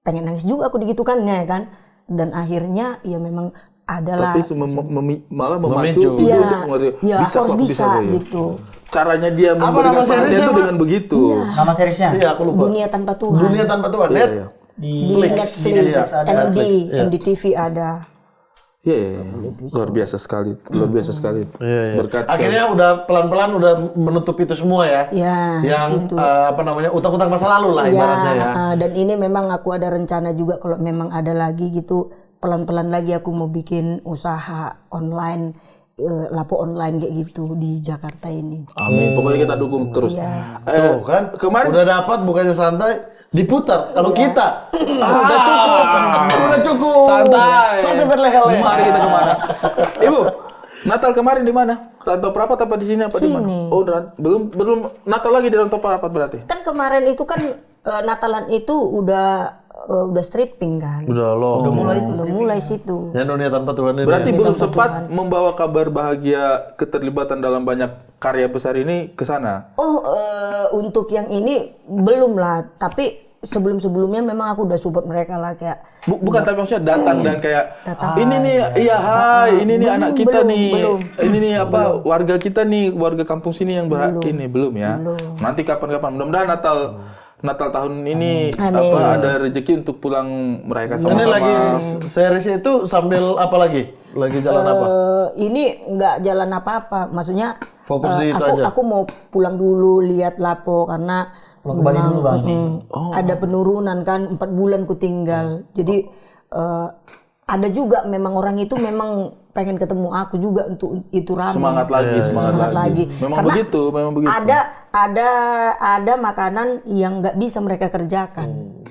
pengen nangis juga aku digitukannya kan. Dan akhirnya ya memang adalah Tapi malah memacu ibu Iya, untuk mengerti. ya, Bisa harus kok, bisa kok, ya. gitu. Caranya dia nama memberikan perhatian seriesnya, itu Mak? dengan begitu. Nama seriesnya? Iya, aku lupa. Dunia Tanpa Tuhan. Dunia Tanpa Tuhan. Iya, Net. iya. Di Di Netflix, ada. MDTV ada. Iya. Luar biasa sekali. Luar biasa sekali. Berkat sekali. Akhirnya udah pelan-pelan udah menutup itu semua ya. Ya, Yang itu. utang-utang masa lalu lah ibaratnya ya. Dan ini memang aku ada rencana juga kalau memang ada lagi gitu, pelan-pelan lagi aku mau bikin usaha online, lapo online kayak gitu di Jakarta ini. Amin. Pokoknya kita dukung terus. Tuh kan, Kemarin udah dapat bukannya santai, diputar. Kalau kita udah cukup. Santai berleher-leher. Mari kita kemana? Ibu, Natal kemarin di mana? Rantau Perapat apa di sini apa di mana? Sini. Oh, belum Natal lagi di Rantau Perapat berarti. Kan kemarin itu kan Natalan itu udah stripping kan. Udah mulai situ. Yang Dunia Tanpa Tuhan ini. Berarti belum sempat membawa kabar bahagia keterlibatan dalam banyak karya besar ini ke sana. Oh, untuk yang ini belum lah, tapi sebelumnya memang aku udah support mereka lah kayak Bukan tapi maksudnya datang dan kayak ini nih iya hai ini nih Belum, anak kita belum, nih belum. ini nih apa warga kita nih warga kampung sini yang ini belum ya. Nanti kapan-kapan mudah-mudahan Natal tahun ini Amin. ada rezeki untuk pulang merayakan Ini sama-sama. lagi series itu sambil apa lagi? Lagi jalan apa? ini nggak jalan apa-apa, maksudnya Fokus di itu aja. aku mau pulang dulu lihat lapo karena Pulang ke Bali dulu, Bang. ada penurunan kan 4 bulan ku tinggal, jadi ada juga memang orang itu memang pengen ketemu aku juga untuk itu ramai. Semangat lagi. Memang Karena begitu. Ada makanan yang nggak bisa mereka kerjakan.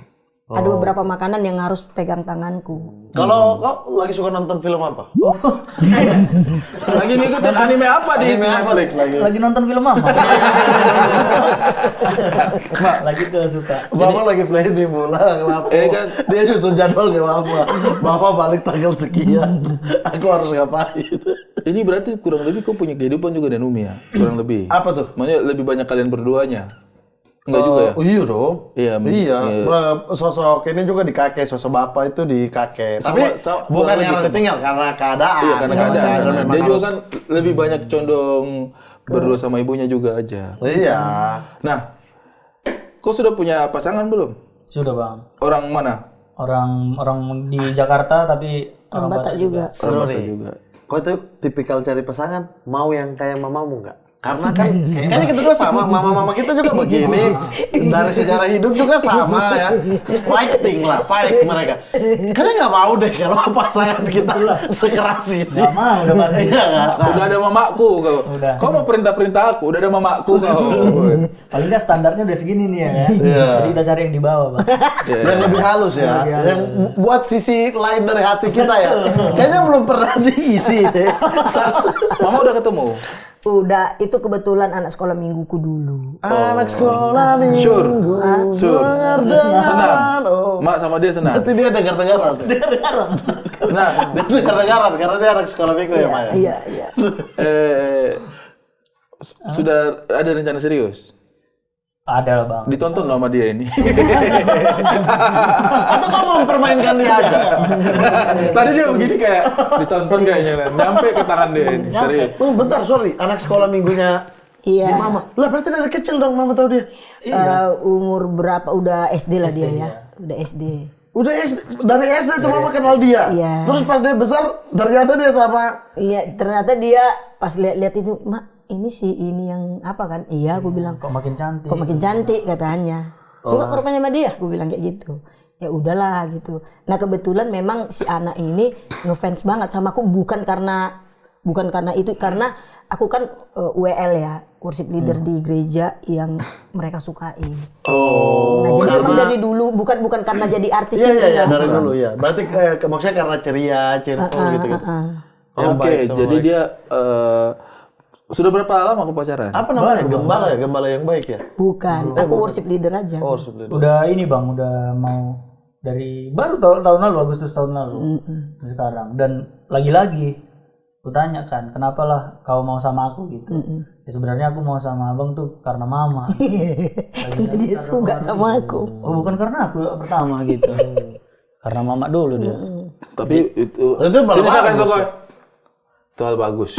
Ada beberapa makanan yang harus pegang tanganku. Kalau kau lagi suka nonton film apa? Lagi ngikutin anime apa di Netflix? Lagi nonton film apa? Lagi tuh suka. Bapak lagi play di bola, kenapa? Kan Dia nyusun jadwal ke Bapak. Bapak balik tanggal sekian. Aku harus ngapain? ini berarti kurang lebih kau punya kehidupan juga dan Umi ya? Kurang lebih. Apa tuh? Maksudnya lebih banyak kalian berduanya? Enggak juga ya? Oh, iya dong. Iya. Sosok ini juga di kakek, sosok bapak itu di kakek. Tapi bukan kurang karena lebih ditinggal, karena keadaan. Iya karena keadaan. memang Dia juga harus- kan lebih banyak condong berdua sama ibunya juga aja. Iya. Nah, kau sudah punya pasangan belum? Sudah, Bang. Orang mana? Orang di Jakarta tapi Orang Batak juga. Seru Batak nih. juga. Kau tuh tipikal cari pasangan, mau yang kayak mamamu nggak? Karena kan kayaknya kita juga sama, mama-mama kita juga begini. Dari sejarah hidup juga sama ya. Fighting mereka. Kayaknya nggak mau deh kalau pasangan kita sekeras ini. Nggak mau, udah pasti. Iya kan? Udah ada mamaku kau. Udah. Kau mau perintah-perintah aku, udah ada mamaku kau. Paling nggak standarnya udah segini nih ya kan. Iya. Jadi kita cari yang di bawah, Bang. Yang lebih halus ya, Lebih halus. yang buat sisi lain dari hati kita ya. Kayaknya belum pernah diisi. Mama udah ketemu? Udah, itu kebetulan anak sekolah mingguku dulu. Anak sekolah minggu. Sure. Dengar-dengaran. Senang. Oh. Mak sama dia senang. Berarti dia dengar-dengaran. Nah, Dia dengar-dengaran karena dia anak sekolah minggu ya, Pak ya. Iya. sudah ada rencana serius? Ada lah bang. Ditonton loh sama dia ini. Atau kamu mempermainkan dia aja? Tadi dia begini kayak ditonton kayaknya, nyampe ke tangan dia ini. Serius. Oh, bentar, sorry. Anak sekolah minggunya Iya. di mama. Lah berarti dari kecil dong mama tahu dia. Umur berapa? Udah SD lah dia ya. Udah SD. Udah dari SD tuh mama kenal dia. Iya. Terus pas dia besar, ternyata dia sama. Iya, ternyata dia pas lihat-lihat itu, Mak, ini sih ini yang apa kan? Iya, aku bilang. Kok makin cantik. Kok makin cantik katanya. Suka ke rupanya sama dia, aku bilang kayak gitu. Ya udahlah gitu. Nah kebetulan memang si anak ini ngefans banget sama aku bukan karena itu, karena aku kan WL ya, worship leader di gereja yang mereka sukai. Oh. Nah jadi memang dari dulu bukan karena jadi artis Iya, ini, iya, kan. dari dulu ya. Berarti maksudnya karena ceria, cheerful gitu. Oke, jadi dia sudah berapa lama aku pacaran? Apa namanya? Gembala ya? Gembala yang baik ya? Bukan, aku worship leader aja. Oh, worship leader. Udah ini bang, udah mau dari baru tahun lalu, Agustus tahun lalu sekarang. Dan lagi-lagi aku tanya kan, kenapa lah kau mau sama aku gitu? Ya sebenarnya aku mau sama abang tuh karena mama. Karena dia suka sama aku. Oh bukan karena aku pertama gitu. Karena mama dulu dia. Tapi itu malah sini saya kasih bagus tau ya. kau. Itu hal bagus.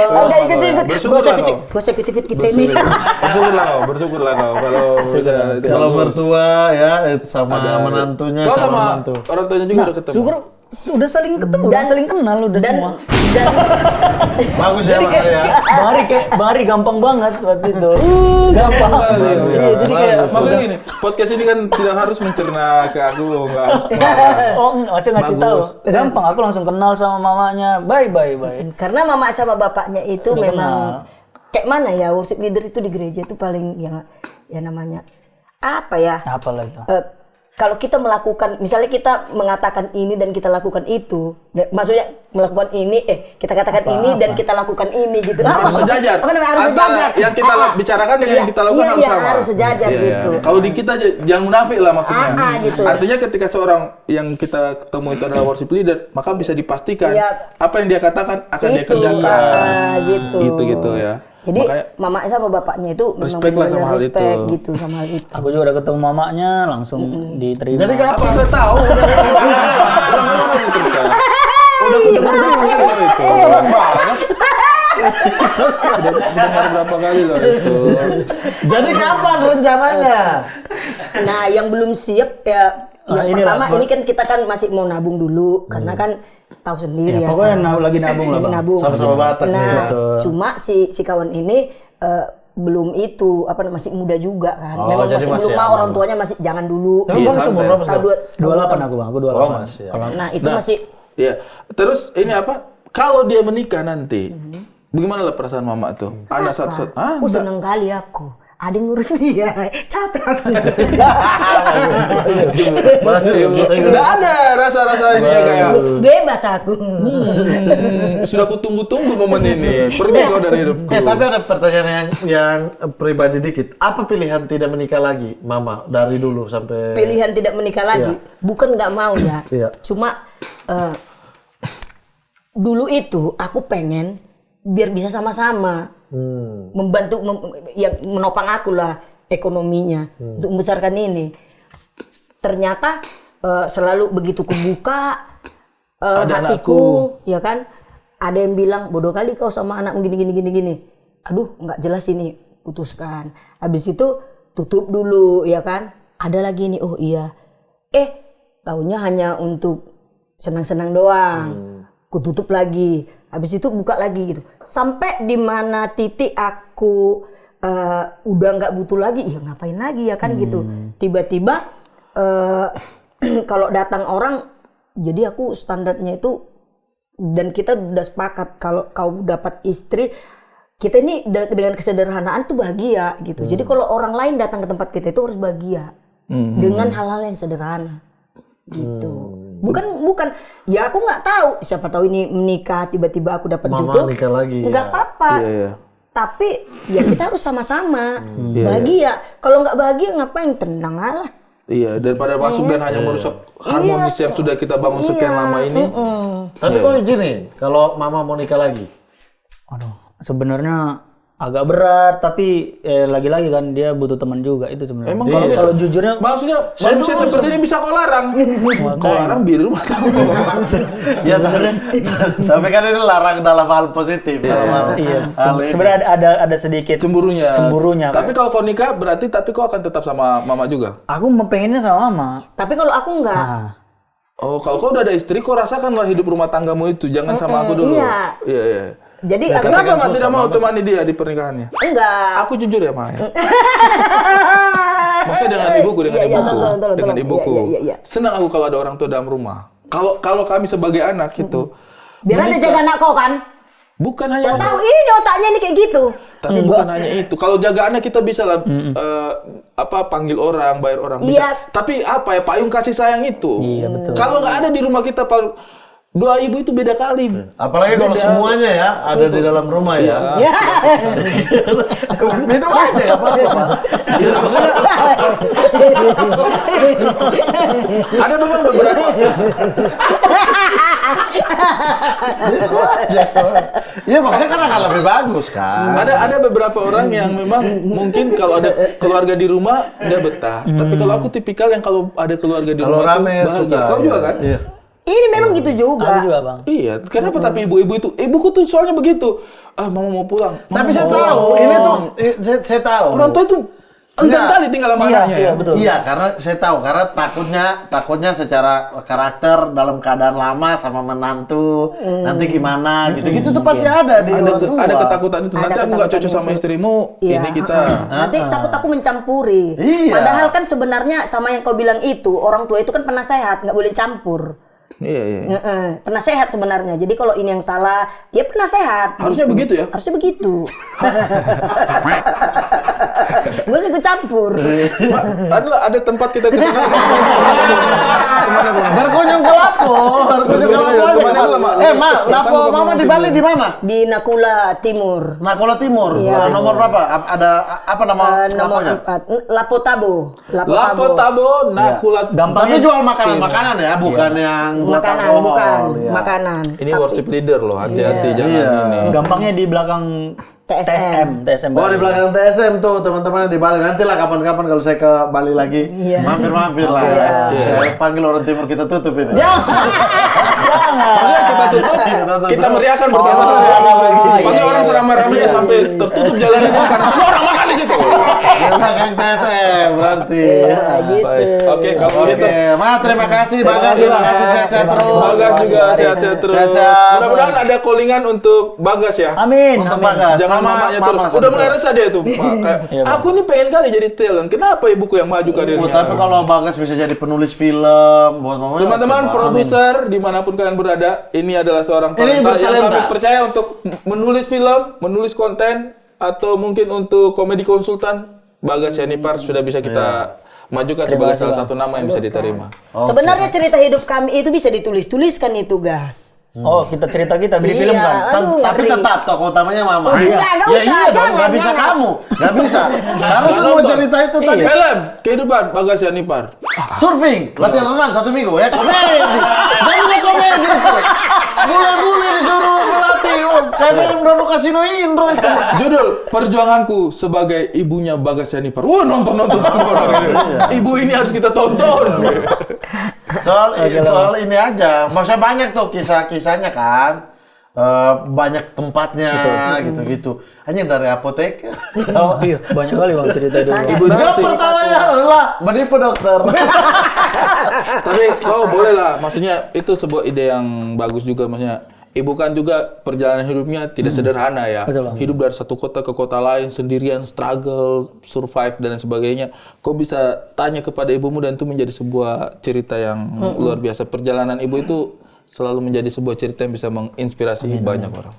Enggak ikut-ikut. Bersyukurlah kau. Gak usah ikut-ikut kita ini. Bersyukurlah kau kalau sudah itu Kalau bagus. mertua ya sama menantunya. Kau calon sama mantu. orang tuanya juga udah ketemu. Syukur udah saling ketemu, udah saling kenal udah semua. Dan Bagus ya Bang Ari ya. Bang Ari gampang banget waktu itu. Gampang. Iya, jadi kayak Maksudnya gini, podcast ini kan tidak harus mencerna ke aku, nggak harus marah. oh enggak, masih ngasih tahu. Bagus. Gampang, aku langsung kenal sama mamanya. Bye. karena mama sama bapaknya itu Udah memang kenal. kayak mana ya, worship leader itu di gereja itu paling ya namanya apa ya? Apa lah itu? Kalau kita melakukan, misalnya kita mengatakan ini dan kita lakukan itu, maksudnya melakukan ini, kita katakan ini dan kita lakukan ini gitu. Harus sejajar. Apa namanya? Harus Antara sejajar. yang kita bicarakan dengan yang kita lakukan harus sama. harus sejajar Iya, gitu. iya. Kalau di kita jangan munafik lah maksudnya. Gitu. Artinya ketika seorang yang kita ketemu itu adalah worship leader, maka bisa dipastikan Iya. apa yang dia katakan akan dia Itu, kerjakan. gitu. Gitu ya. Jadi Makanya, mama sama bapaknya itu memang respect lah sama benar-benar hal respect itu. gitu sama hal itu. Aku juga udah ketemu mamanya, langsung diterima. Jadi aku udah tahu. Udah ketemu berapa kali loh itu. Udah berapa kali loh itu. Jadi kapan rencananya? Nah, yang belum siap ya Nah, yang inilah, pertama ini kan kita kan masih mau nabung dulu karena kan tahu sendiri ya. Pokoknya lagi nabung lah Lagi bang. nabung. Sama-sama Batak nih, Nah, betul. cuma si kawan ini belum itu masih muda juga kan. Oh, Memang jadi masih masih belum mau, aman. orang tuanya masih jangan dulu. Emang Iya, Bang santai. umur berapa Tahun sekarang? 28 aku bang, aku 28. Oh, masih ya. Nah, itu masih Iya. Terus ini apa? Kalau dia menikah nanti, bagaimana lah perasaan mama tuh? Anak satu-satu. Ah, aku seneng kali aku. Ada yang ngurus dia. Capek aku. Tidak ada rasa-rasa ini ya kayak Bebas aku. sudah kutunggu-tunggu momen ini. Pergi kau dari hidupku. Tapi ada pertanyaan yang pribadi dikit. Apa pilihan tidak menikah lagi, Mama, dari dulu sampai Pilihan tidak menikah lagi, bukan nggak mau ya. Iya. Cuma dulu itu aku pengen biar bisa sama-sama membantu yang menopang aku lah ekonominya untuk membesarkan ini. Ternyata selalu begitu kubuka Ada hatiku, ya kan? Ada yang bilang bodoh kali kau sama anak gini. Aduh, nggak jelas ini, putuskan. Habis itu tutup dulu, ya kan? Ada lagi nih, oh iya. Taunya hanya untuk senang-senang doang. Kututup lagi. Habis itu buka lagi gitu. Sampai di mana titik aku udah nggak butuh lagi, ya ngapain lagi ya kan gitu. Tiba-tiba kalau datang orang, jadi aku standarnya itu, dan kita udah sepakat kalau kau dapat istri, kita ini dengan kesederhanaan tuh bahagia gitu. Jadi kalau orang lain datang ke tempat kita itu harus bahagia dengan hal-hal yang sederhana gitu. Bukan ya aku nggak tahu, siapa tahu ini menikah tiba-tiba aku dapat Mama jodoh, nikah lagi, nggak ya. apa-apa. Iya. Tapi ya kita harus sama-sama bahagia. Kalau nggak bahagia ngapain, tenang aja. Iya, daripada masuk dan hanya merusak harmonis yang sudah kita bangun sekian lama ini. Tapi kok izin nih, kalau Mama mau nikah lagi, Aduh, sebenarnya agak berat, tapi lagi-lagi kan dia butuh teman juga itu sebenarnya. Emang Jadi kalau jujurnya maksudnya manusia seperti ini bisa kau larang. Kau larang di rumah kamu. Ya, tapi kan ini larang dalam hal positif. Dalam hal iya, hal ini. sebenarnya ada sedikit Cemburunya. kayak. Tapi kalau kau nikah berarti kau akan tetap sama mama juga. Aku pengennya sama mama. Tapi kalau aku enggak. Nah, Oh, kalau kau udah ada istri, kau rasakanlah hidup rumah tanggamu itu. Jangan sama aku dulu. Iya. Iya. Jadi Ya, aku kenapa Ma tidak mau temani dia di pernikahannya? enggak. Aku jujur ya, Ma. Maksudnya dengan ibuku, dengan Iya, ibuku, tolong. dengan ibuku. Iya. Senang aku kalau ada orang tua dalam rumah. Kalau kami sebagai anak itu, Biar ada jaga anak kau kan. bukan hanya Dan tahu ini otaknya nih kayak gitu. tapi bukan hanya itu. Kalau jaga anak kita bisa lah panggil orang, bayar orang bisa. Iya. Tapi apa ya payung kasih sayang itu. Iya, betul. Kalau nggak ada di rumah kita doa ibu itu beda kali. Apalagi kalau semuanya ya ada di dalam rumah ya. Ya. Minum aja ya apa-apa. Ya, maksudnya ada memang beberapa Iya maksudnya kan akan lebih bagus kan. ada beberapa orang yang memang mungkin kalau ada keluarga di rumah dia betah. Tapi kalau aku tipikal yang kalau ada keluarga di Kalau rumah tuh rame bahagia. suka. Kau juga kan? Iya. Ini memang gitu juga. aku juga bang. Iya, kenapa tapi ibu-ibu itu? Ibuku tuh soalnya begitu. Ah, mama mau pulang. Mama Tapi saya mau tahu, pulang. ini tuh saya tahu. Orang tua itu enggan Enggak. kali tinggal sama anaknya ya. betul. Iya, karena saya tahu karena takutnya secara karakter dalam keadaan lama sama menantu nanti gimana gitu-gitu tuh pasti ada di orang tua. Ada ketakutan itu. Ada Nanti aku nggak ketakutan cocok sama itu. istrimu. Iya. Ini kita. Nanti takut aku mencampuri. Iya. Padahal kan sebenarnya sama yang kau bilang itu, orang tua itu kan penasehat, nggak boleh campur. Iya. Penasehat sebenarnya. Jadi kalau ini yang salah, ya penasehat. Harusnya begitu ya? Harusnya begitu. Gue sih ikut campur. Pak, ada tempat kita ke sana. Kemana gua? Berkunjung ke Lapo, berkunjung ke Lapo aja. Kemana lah, Mak? Ma, Lapo mama di Bali di mana? Di Nakula Timur. Nakola Timur. Iya. Nomor berapa? Ada apa nama Nomor Laponya? 4. Lapo Tabo. Lapo Tabo, Nakulat. Tapi jual makanan-makanan ya, bukan yang buat Makanan, alkohol. bukan. ya. Makanan. Ini worship leader loh, hati-hati jangan Iya. ini. Gampangnya di belakang TSM. TSM. Oh di belakang TSM tuh teman-teman di Bali. Nanti lah kapan-kapan kalau saya ke Bali lagi, Iya. mampir-mampir lah. Iya. Saya panggil orang timur kita tutup ini. Maksudnya kita tutup, kita meriahkan bersama-sama. Panggil orang seramai-ramainya sampai tertutup jalan itu karena semua orang makan di situ. Di belakang TSM berarti. Baik. Oke, kalau Oke, gitu. Ma terima kasih, Bagas, terima kasih sehat-sehat terus. Bagas juga sehat-sehat terus. Sehat-sehat. Mudah-mudahan ada callingan untuk Bagas ya. Amin. Untuk amin. Bagas. Jangan Sama mamanya Mama terus. sama Udah mulai Bro. resah dia tuh. Kayak, aku ini pengen kali jadi talent. Kenapa ibuku yang maju karirnya? Tapi kalau Bagas bisa jadi penulis film buat mamanya. Teman-teman oke, produser dimanapun kalian berada, ini adalah seorang Ini talenta yang bertalenta. kami percaya untuk menulis film, menulis konten, atau mungkin untuk komedi konsultan. Bagas Yanipar sudah bisa kita majukan sebagai salah satu nama yang bisa diterima. Sebenarnya cerita hidup kami itu bisa ditulis-tuliskan itu, Gas. Oh, kita cerita kita bikin Iya. film kan. Aduh, Tapi ngeri. tetap tokoh utamanya Mama. Enggak, nggak Ya usah, iya dong, jangan, nggak bisa jangan. kamu, nggak bisa. Karena semua cerita itu tadi Film kehidupan Bagas Yanipar. surfing, latihan renang 1 minggu ya, komedi. Jadinya komedi itu. Bule-bule disuruh melatih, kayak film Dono Kasino Indro itu. Judul Perjuanganku sebagai ibunya Bagas Yanipar. Wah, nonton semua orang ini. Ibu ini harus kita tonton. Soal ini aja, maksudnya banyak tuh kisah-kisahnya kan. Banyak tempatnya gitu-gitu. Hanya dari apotek. Oh, iya, banyak kali bang cerita dulu. Ibu ini Jawab pertamanya lah, menipu dokter. Tapi boleh lah, maksudnya itu sebuah ide yang bagus juga, maksudnya ibu kan juga perjalanan hidupnya tidak sederhana ya. Betul, Bang. Hidup dari satu kota ke kota lain sendirian, struggle, survive dan sebagainya. Kau bisa tanya kepada ibumu dan itu menjadi sebuah cerita yang luar biasa. Perjalanan ibu itu selalu menjadi sebuah cerita yang bisa menginspirasi banyak orang.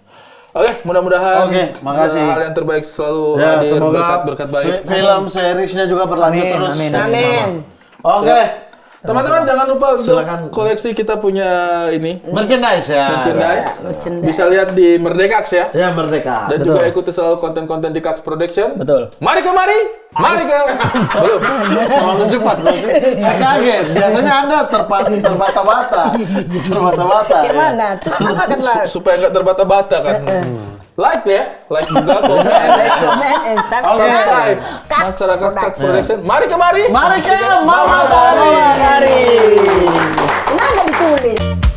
Oke, mudah-mudahan makasih. hal yang terbaik selalu Ya, hadir, semoga berkat-berkat baik. film seriesnya juga berlanjut Amin, terus. amin, Amin. Oke, Teman-teman jangan lupa untuk Silakan. koleksi kita punya ini merchandise ya. merchandise. Merchandise. Bisa lihat di Merdekax ya. Ya Merdeka. Dan juga ikuti selalu konten-konten di Kax Production. Betul. Mari kemari. Belum. Terlalu cepat bro sih. Saya kaget. Biasanya Anda terbata-bata. Terbata-bata. Gimana? Tuh, makanlah. Supaya nggak terbata-bata kan. like ya, like juga, komen, Comment and subscribe. Masyarakat Kak Production. Mari kemari. Mari ke Mama Tari. Kenapa ditulis?